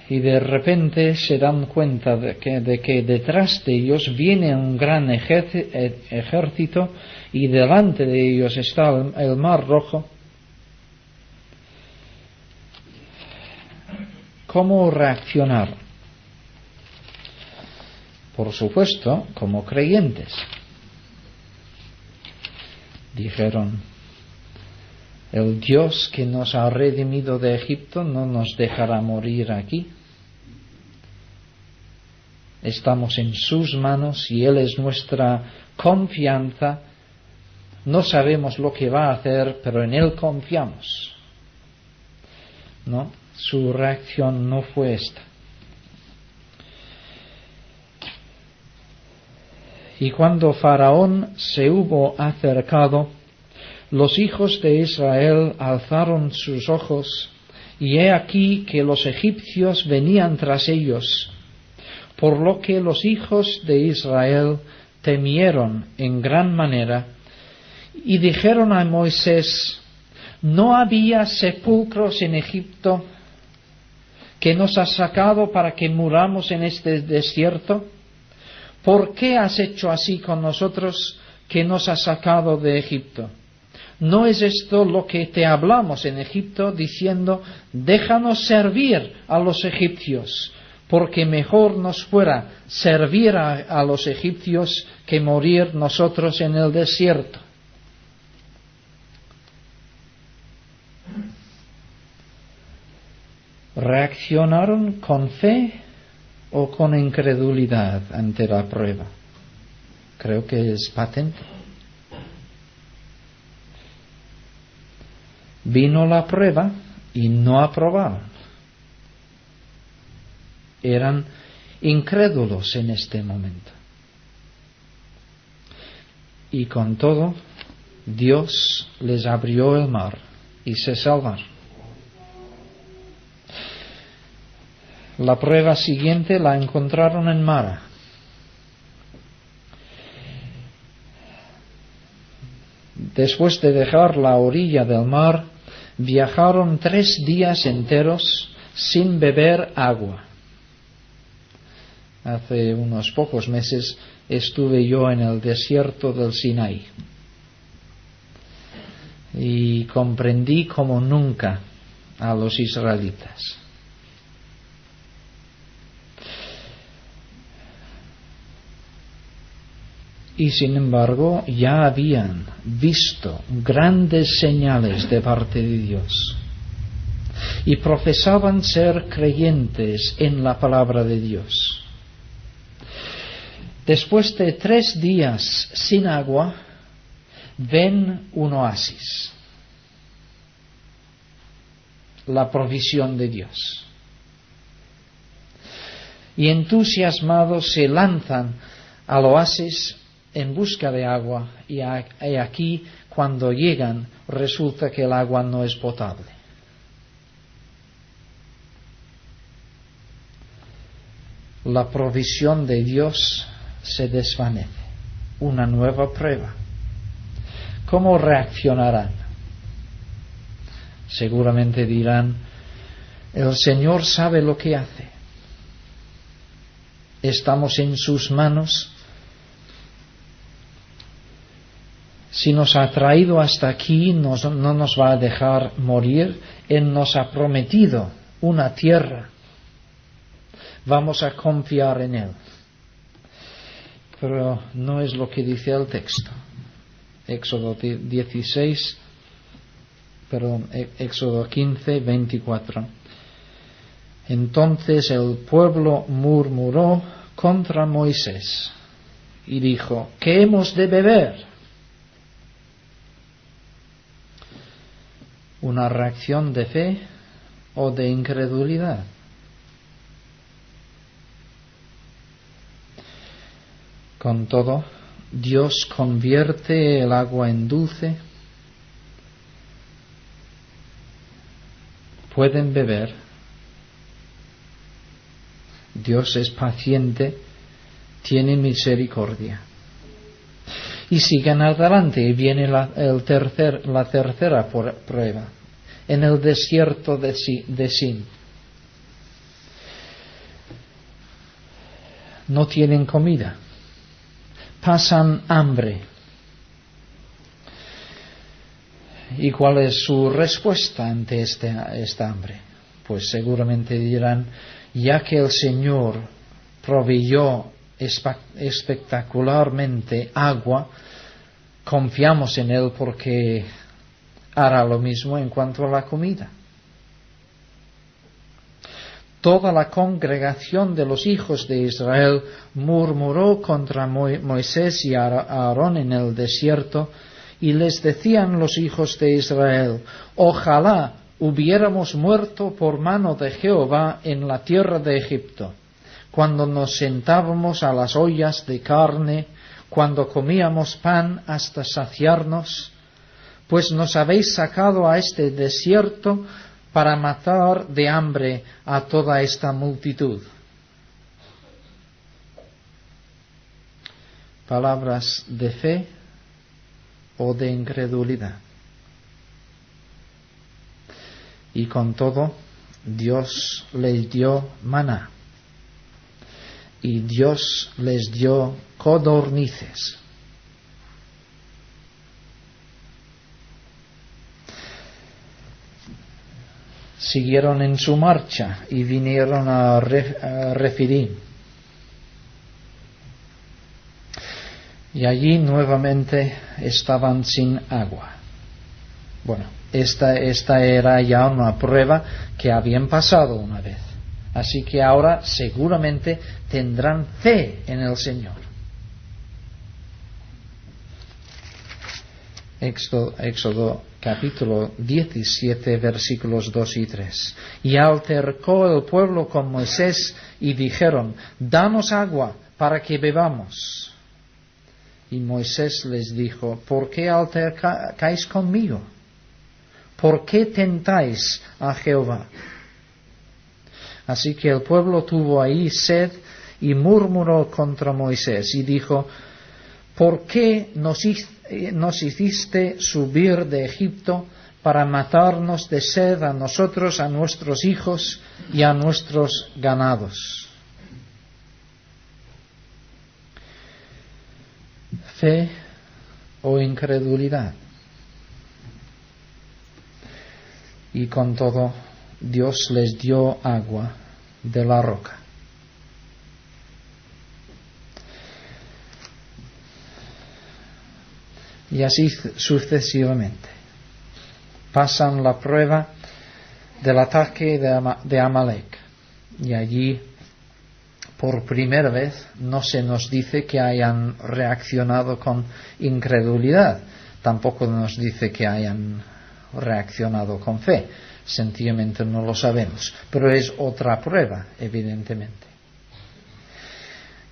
y de repente se dan cuenta de que detrás de ellos viene un gran ejército y delante de ellos está el Mar Rojo. ¿Cómo reaccionar? Por supuesto, como creyentes. Dijeron: el Dios que nos ha redimido de Egipto no nos dejará morir aquí. Estamos en sus manos y Él es nuestra confianza. No sabemos lo que va a hacer, pero en Él confiamos. ¿No? Su reacción no fue esta. Y cuando Faraón se hubo acercado, los hijos de Israel alzaron sus ojos, y he aquí que los egipcios venían tras ellos, por lo que los hijos de Israel temieron en gran manera, y dijeron a Moisés: ¿no había sepulcros en Egipto que nos has sacado para que muramos en este desierto? ¿Por qué has hecho así con nosotros que nos has sacado de Egipto? ¿No es esto lo que te hablamos en Egipto, diciendo: déjanos servir a los egipcios, porque mejor nos fuera servir a los egipcios que morir nosotros en el desierto? ¿Reaccionaron con fe o con incredulidad ante la prueba? Creo que es patente. Vino la prueba y no aprobaron. Eran incrédulos en este momento. Y con todo, Dios les abrió el mar y se salvaron. La prueba siguiente la encontraron en Mara. Después de dejar la orilla del mar, viajaron 3 días enteros sin beber agua. Hace unos pocos meses estuve yo en el desierto del Sinaí y comprendí como nunca a los israelitas. Y sin embargo ya habían visto grandes señales de parte de Dios y profesaban ser creyentes en la palabra de Dios. Después de 3 días sin agua, ven un oasis, la provisión de Dios. Y entusiasmados se lanzan al oasis en busca de agua, y aquí cuando llegan resulta que el agua no es potable. La provisión de Dios se desvanece. Una nueva prueba. ¿Cómo reaccionarán? Seguramente dirán: el Señor sabe lo que hace. Estamos en sus manos. Si nos ha traído hasta aquí, no nos va a dejar morir. Él nos ha prometido una tierra. Vamos a confiar en Él. Pero no es lo que dice el texto. Éxodo 15, 24. Entonces el pueblo murmuró contra Moisés y dijo: ¿qué hemos de beber? ¿Una reacción de fe o de incredulidad? Con todo, Dios convierte el agua en dulce, pueden beber. Dios es paciente, tiene misericordia. Y siguen adelante y viene la tercera prueba, en el desierto de Sin. No tienen comida, pasan hambre. ¿Y cuál es su respuesta ante esta hambre? Pues seguramente dirán, ya que el Señor proveyó espectacularmente agua, confiamos en Él porque hará lo mismo en cuanto a la comida. Toda la congregación de los hijos de Israel murmuró contra Moisés y Aarón en el desierto, y les decían los hijos de Israel: ojalá hubiéramos muerto por mano de Jehová en la tierra de Egipto, cuando nos sentábamos a las ollas de carne, cuando comíamos pan hasta saciarnos, pues nos habéis sacado a este desierto para matar de hambre a toda esta multitud. Palabras de fe o de incredulidad. Y con todo, Dios les dio maná. Y Dios les dio codornices. Siguieron en su marcha y vinieron a Refidim. Y allí nuevamente estaban sin agua. Bueno, esta era ya una prueba que habían pasado una vez. Así que ahora seguramente tendrán fe en el Señor. Éxodo capítulo 17 versículos 2 y 3. Y altercó el pueblo con Moisés y dijeron: danos agua para que bebamos. Y Moisés les dijo: ¿por qué altercáis conmigo? ¿Por qué tentáis a Jehová? Así que el pueblo tuvo ahí sed y murmuró contra Moisés y dijo: ¿por qué nos hiciste subir de Egipto para matarnos de sed a nosotros, a nuestros hijos y a nuestros ganados? Fe o incredulidad. Y con todo, Dios les dio agua de la roca. Y así sucesivamente. Pasan la prueba del ataque de Amalek. Y allí, por primera vez, no se nos dice que hayan reaccionado con incredulidad. Tampoco nos dice que hayan reaccionado con fe. Sencillamente no lo sabemos. Pero es otra prueba, evidentemente.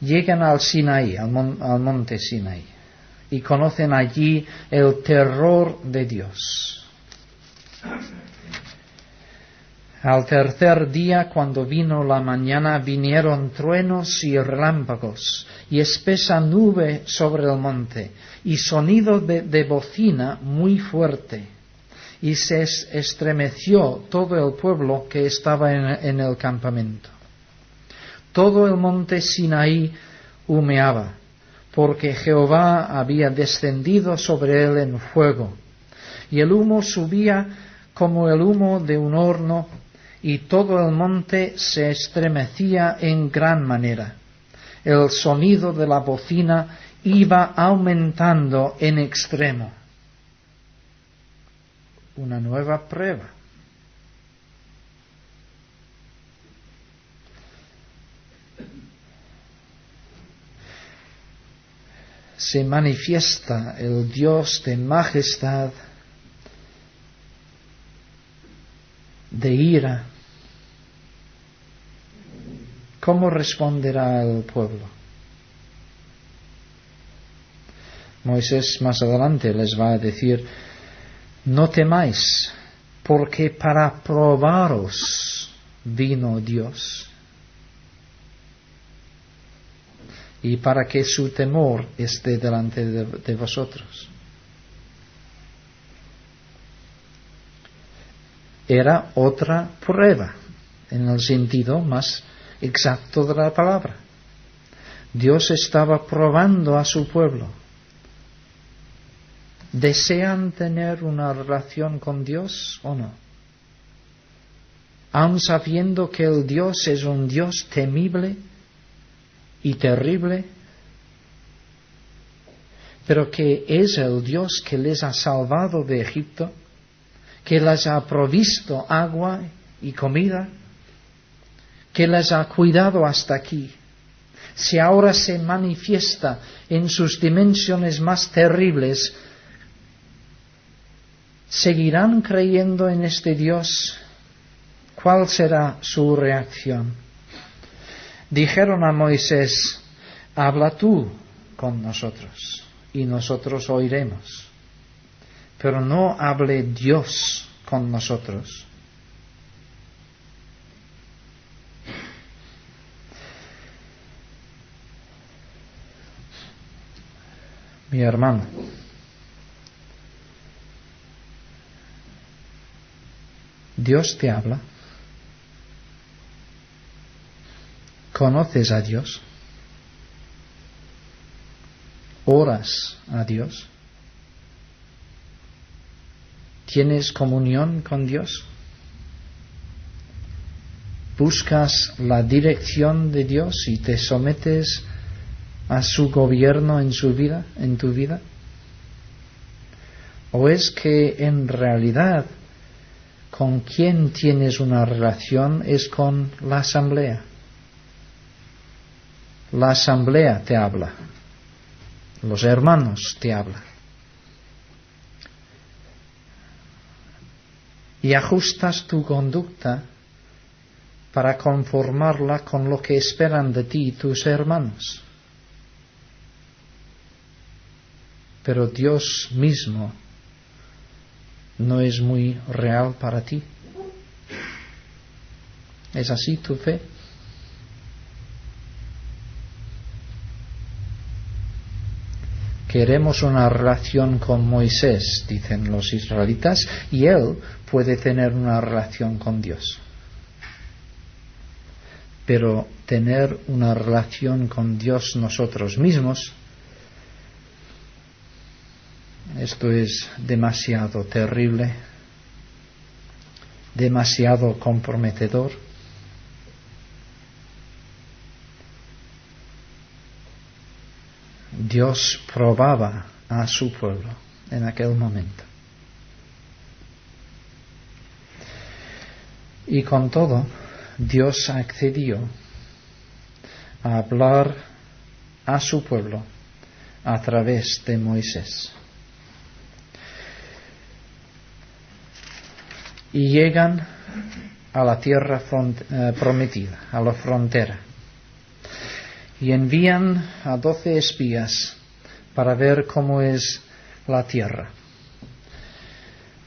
Llegan al Sinaí, al monte Sinaí, y conocen allí el terror de Dios. Al tercer día, cuando vino la mañana, vinieron truenos y relámpagos, y espesa nube sobre el monte, y sonido de bocina muy fuerte. Y se estremeció todo el pueblo que estaba en el campamento. Todo el monte Sinaí humeaba, porque Jehová había descendido sobre él en fuego, y el humo subía como el humo de un horno, y todo el monte se estremecía en gran manera. El sonido de la bocina iba aumentando en extremo. Una nueva prueba. Se manifiesta el Dios de majestad, de ira. ¿Cómo responderá el pueblo? Moisés más adelante les va a decir: no temáis, porque para probaros vino Dios, y para que su temor esté delante de vosotros. Era otra prueba, en el sentido más exacto de la palabra. Dios estaba probando a su pueblo. ¿Desean tener una relación con Dios o no? Aun sabiendo que el Dios es un Dios temible y terrible, pero que es el Dios que les ha salvado de Egipto, que les ha provisto agua y comida, que les ha cuidado hasta aquí. Si ahora se manifiesta en sus dimensiones más terribles, ¿seguirán creyendo en este Dios? ¿Cuál será su reacción? Dijeron a Moisés: habla tú con nosotros y nosotros oiremos. Pero no hable Dios con nosotros. Mi hermano, Dios te habla. ¿Conoces a Dios? ¿Oras a Dios? ¿Tienes comunión con Dios? ¿Buscas la dirección de Dios y te sometes a su gobierno en su vida, en tu vida? ¿O es que en realidad con quien tienes una relación es con la asamblea? La asamblea te habla, los hermanos te hablan. Y ajustas tu conducta para conformarla con lo que esperan de ti tus hermanos. Pero Dios mismo no es muy real para ti. ¿Es así tu fe? Queremos una relación con Moisés, dicen los israelitas, y él puede tener una relación con Dios. Pero tener una relación con Dios nosotros mismos, esto es demasiado terrible, demasiado comprometedor. Dios probaba a su pueblo en aquel momento. Y con todo, Dios accedió a hablar a su pueblo a través de Moisés. Y llegan a la tierra prometida, a la frontera. Y envían a 12 espías para ver cómo es la tierra.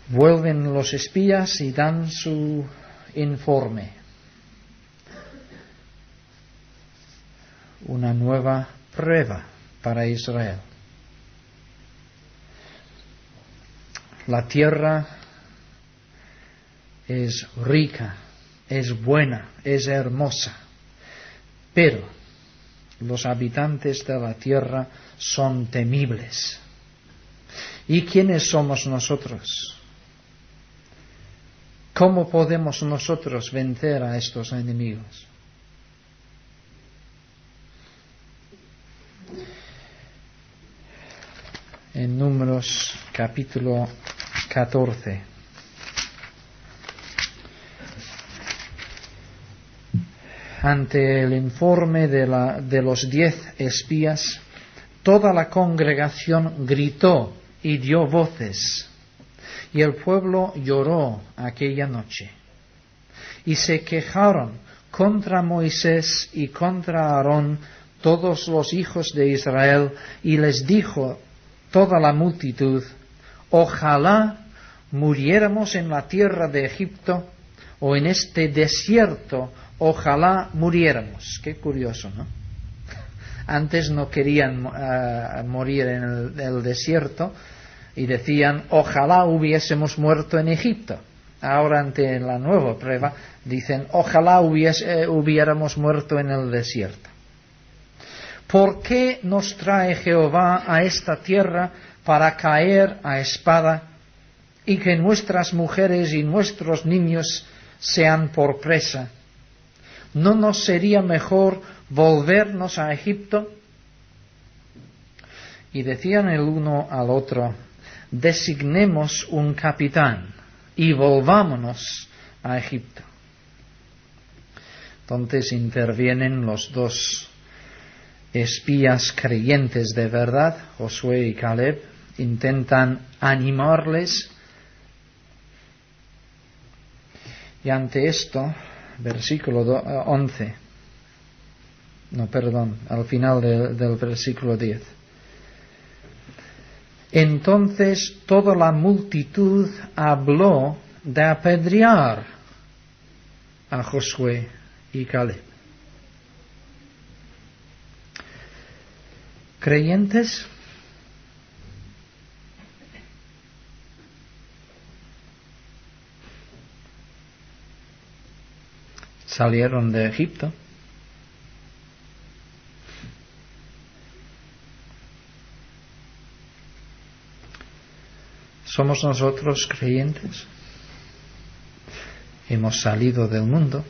Vuelven los espías y dan su informe. Una nueva prueba para Israel. La tierra es rica, es buena, es hermosa, pero los habitantes de la tierra son temibles. ¿Y quiénes somos nosotros? ¿Cómo podemos nosotros vencer a estos enemigos? En Números capítulo 14. Ante el informe de los 10 espías, toda la congregación gritó y dio voces, y el pueblo lloró aquella noche. Y se quejaron contra Moisés y contra Aarón todos los hijos de Israel, y les dijo toda la multitud: ojalá muriéramos en la tierra de Egipto o en este desierto, ojalá muriéramos. Qué curioso, ¿no? Antes no querían morir en el desierto y decían, ojalá hubiésemos muerto en Egipto. Ahora, ante la nueva prueba, dicen, ojalá hubiéramos muerto en el desierto. ¿Por qué nos trae Jehová a esta tierra para caer a espada y que nuestras mujeres y nuestros niños sean por presa? ¿No nos sería mejor volvernos a Egipto? Y decían el uno al otro, designemos un capitán y volvámonos a Egipto. Entonces intervienen los dos espías creyentes de verdad, Josué y Caleb, intentan animarles. Y ante esto, versículo 11, al final del versículo 10. Entonces toda la multitud habló de apedrear a Josué y Caleb. ¿Creyentes? Salieron de Egipto. ¿Somos nosotros creyentes? Hemos salido del mundo.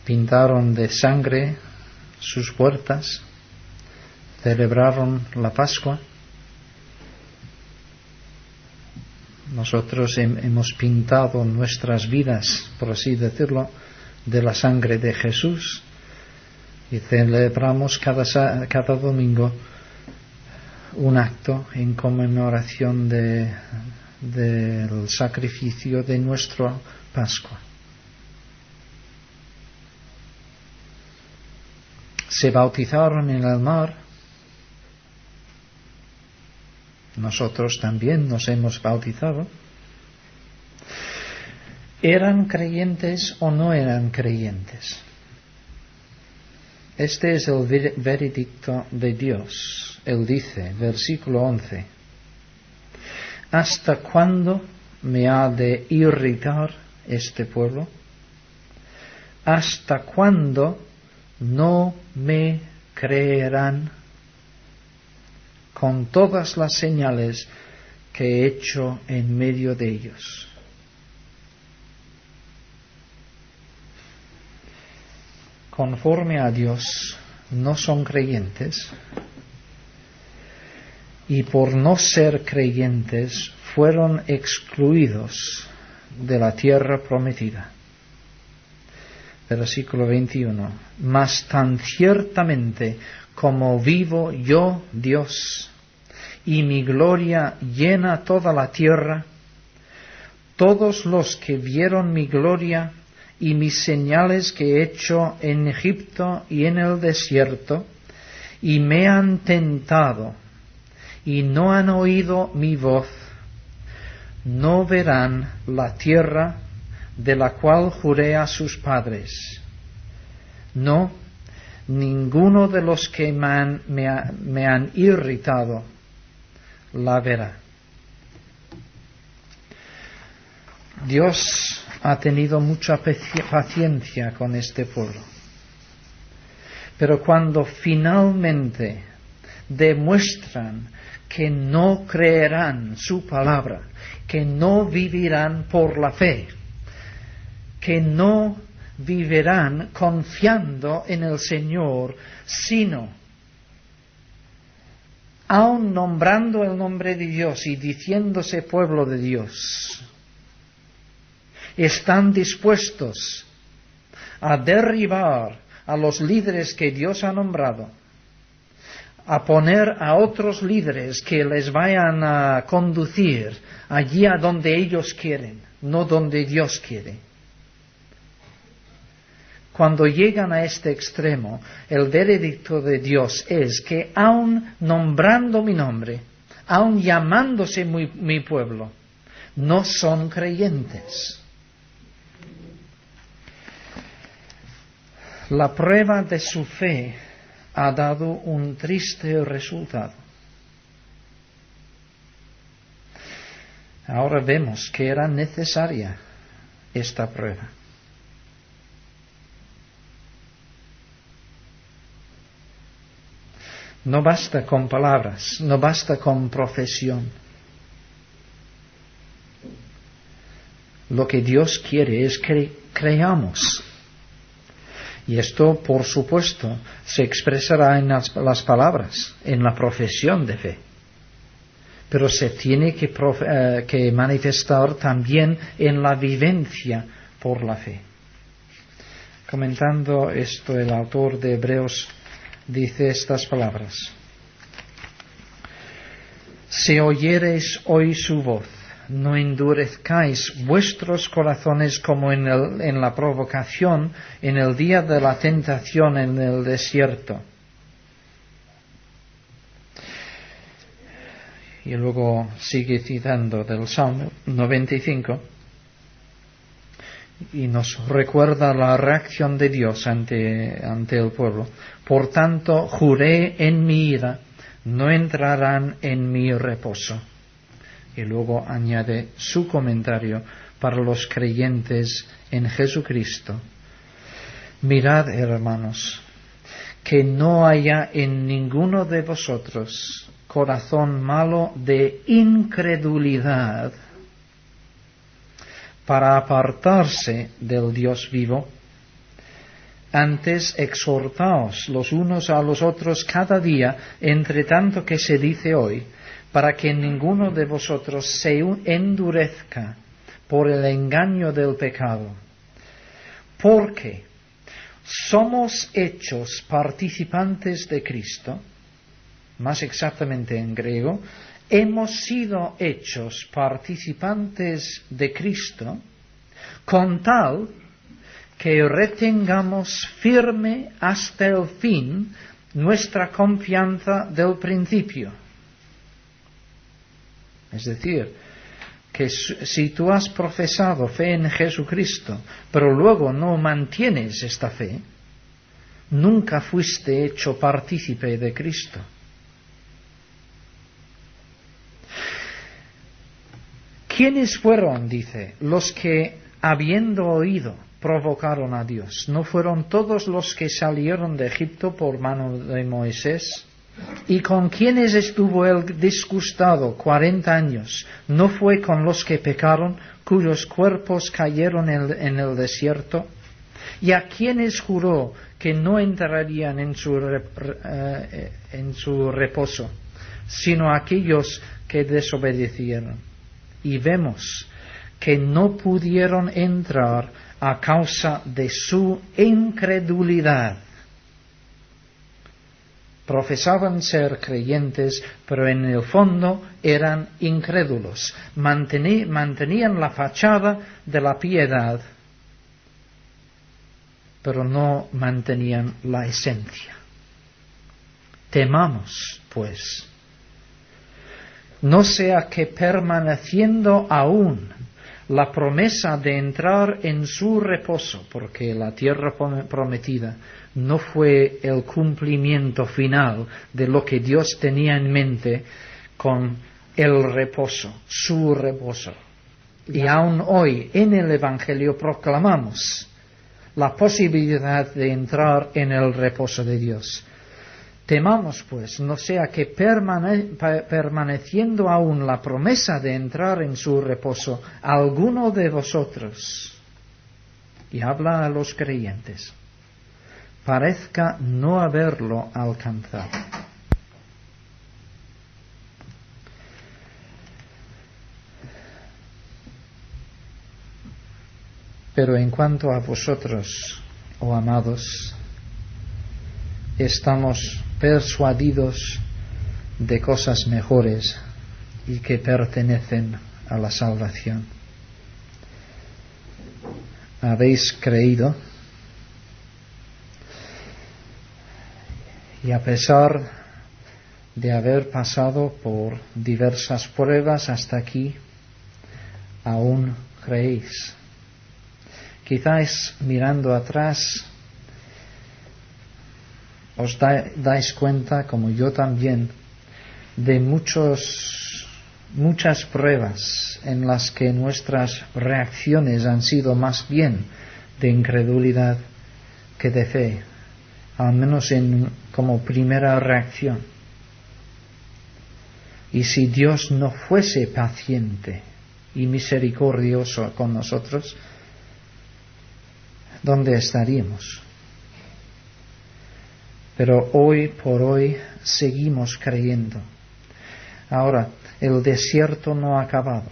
Pintaron de sangre sus puertas, celebraron la Pascua. Nosotros hemos pintado nuestras vidas, por así decirlo, de la sangre de Jesús y celebramos cada domingo un acto en conmemoración del sacrificio de nuestra Pascua. Se bautizaron en el mar. Nosotros también nos hemos bautizado. ¿Eran creyentes o no eran creyentes? Este es el veredicto de Dios. Él dice, versículo 11, ¿hasta cuándo me ha de irritar este pueblo? ¿Hasta cuándo no me creerán con todas las señales que he hecho en medio de ellos? Conforme a Dios, no son creyentes y por no ser creyentes fueron excluidos de la tierra prometida. Versículo 21. Mas tan ciertamente como vivo yo, Dios, y mi gloria llena toda la tierra, todos los que vieron mi gloria y mis señales que he hecho en Egipto y en el desierto, y me han tentado, y no han oído mi voz, no verán la tierra de la cual juré a sus padres. No, ninguno de los que me han irritado la verá. Dios ha tenido mucha paciencia con este pueblo. Pero cuando finalmente demuestran que no creerán su palabra, que no vivirán por la fe, que no vivirán confiando en el Señor, sino aun nombrando el nombre de Dios y diciéndose pueblo de Dios, están dispuestos a derribar a los líderes que Dios ha nombrado, a poner a otros líderes que les vayan a conducir allí a donde ellos quieren, no donde Dios quiere. cuando llegan a este extremo, el veredicto de Dios es que aun nombrando mi nombre, aun llamándose mi pueblo, no son creyentes. La prueba de su fe ha dado un triste resultado. Ahora vemos que era necesaria esta prueba. No basta con palabras, no basta con profesión. Lo que Dios quiere es que creamos. Y esto, por supuesto, se expresará en las palabras, en la profesión de fe. Pero se tiene que manifestar también en la vivencia por la fe. Comentando esto, el autor de Hebreos dice estas palabras: Si oyereis hoy su voz, no endurezcáis vuestros corazones como en la provocación, en el día de la tentación en el desierto. Y luego sigue citando del Salmo 95 y nos recuerda la reacción de Dios ante el pueblo. Por tanto, juré en mi ira, no entrarán en mi reposo. Y luego añade su comentario para los creyentes en Jesucristo. Mirad, hermanos, que no haya en ninguno de vosotros corazón malo de incredulidad para apartarse del Dios vivo. Antes exhortaos los unos a los otros cada día, entre tanto que se dice hoy, para que ninguno de vosotros se endurezca por el engaño del pecado. Porque somos hechos participantes de Cristo, más exactamente en griego, hemos sido hechos participantes de Cristo, con tal que retengamos firme hasta el fin nuestra confianza del principio. Es decir, que si tú has profesado fe en Jesucristo, pero luego no mantienes esta fe, nunca fuiste hecho partícipe de Cristo. ¿Quiénes fueron, dice, los que, habiendo oído, provocaron a Dios? ¿No fueron todos los que salieron de Egipto por mano de Moisés? ¿Y con quienes estuvo él disgustado 40 años? ¿No fue con los que pecaron, cuyos cuerpos cayeron en el desierto? ¿Y a quienes juró que no entrarían en su reposo, sino a aquellos que desobedecieron? Y vemos que no pudieron entrar a causa de su incredulidad. Profesaban ser creyentes, pero en el fondo eran incrédulos. Mantenían la fachada de la piedad, pero no mantenían la esencia. Temamos, pues, no sea que permaneciendo aún la promesa de entrar en su reposo, porque la tierra prometida no fue el cumplimiento final de lo que Dios tenía en mente con el reposo, su reposo. Y aún hoy en el Evangelio proclamamos la posibilidad de entrar en el reposo de Dios. Temamos, pues, no sea que permaneciendo aún la promesa de entrar en su reposo, alguno de vosotros, y habla a los creyentes, parezca no haberlo alcanzado. Pero en cuanto a vosotros, oh amados, estamos persuadidos de cosas mejores y que pertenecen a la salvación. Habéis creído Y a pesar de haber pasado por diversas pruebas hasta aquí, aún creéis. Quizás mirando atrás os dais cuenta, como yo también, de muchas pruebas en las que nuestras reacciones han sido más bien de incredulidad que de fe, al menos como primera reacción. Y si Dios no fuese paciente y misericordioso con nosotros, ¿dónde estaríamos? Pero hoy por hoy seguimos creyendo. Ahora, el desierto no ha acabado.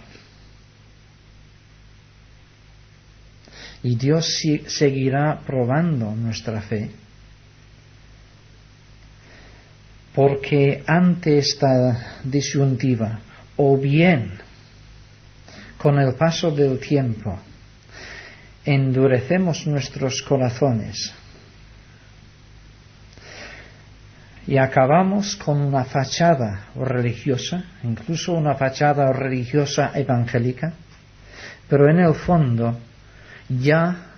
Y Dios seguirá probando nuestra fe. Porque ante esta disyuntiva, o bien con el paso del tiempo endurecemos nuestros corazones y acabamos con una fachada religiosa, incluso una fachada religiosa evangélica, pero en el fondo ya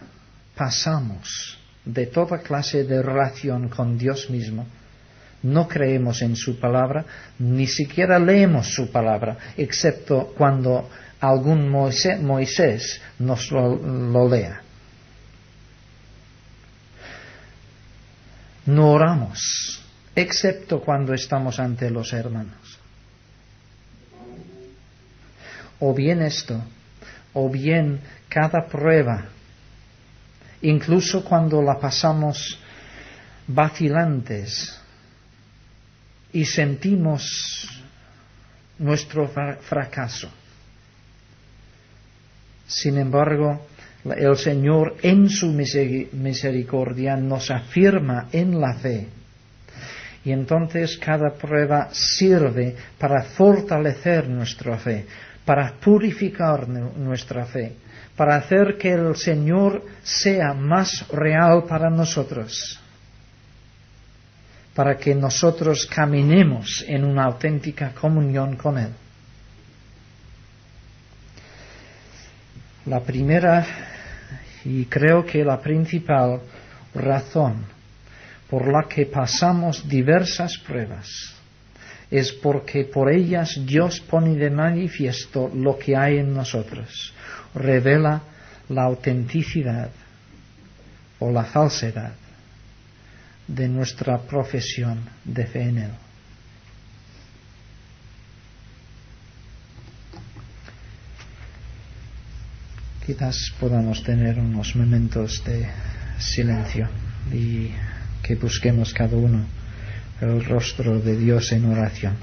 pasamos de toda clase de relación con Dios mismo. No creemos en su palabra, ni siquiera leemos su palabra, excepto cuando algún Moisés nos lo lea. No oramos, excepto cuando estamos ante los hermanos. O bien esto, o bien cada prueba, incluso cuando la pasamos vacilantes y sentimos nuestro fracaso. Sin embargo, el Señor en su misericordia nos afirma en la fe. Y entonces cada prueba sirve para fortalecer nuestra fe, para purificar nuestra fe, para hacer que el Señor sea más real para nosotros, para que nosotros caminemos en una auténtica comunión con Él. La primera, y creo que la principal razón por la que pasamos diversas pruebas es porque por ellas Dios pone de manifiesto lo que hay en nosotros, revela la autenticidad o la falsedad de nuestra profesión de fe en Él. Quizás podamos tener unos momentos de silencio y que busquemos cada uno el rostro de Dios en oración.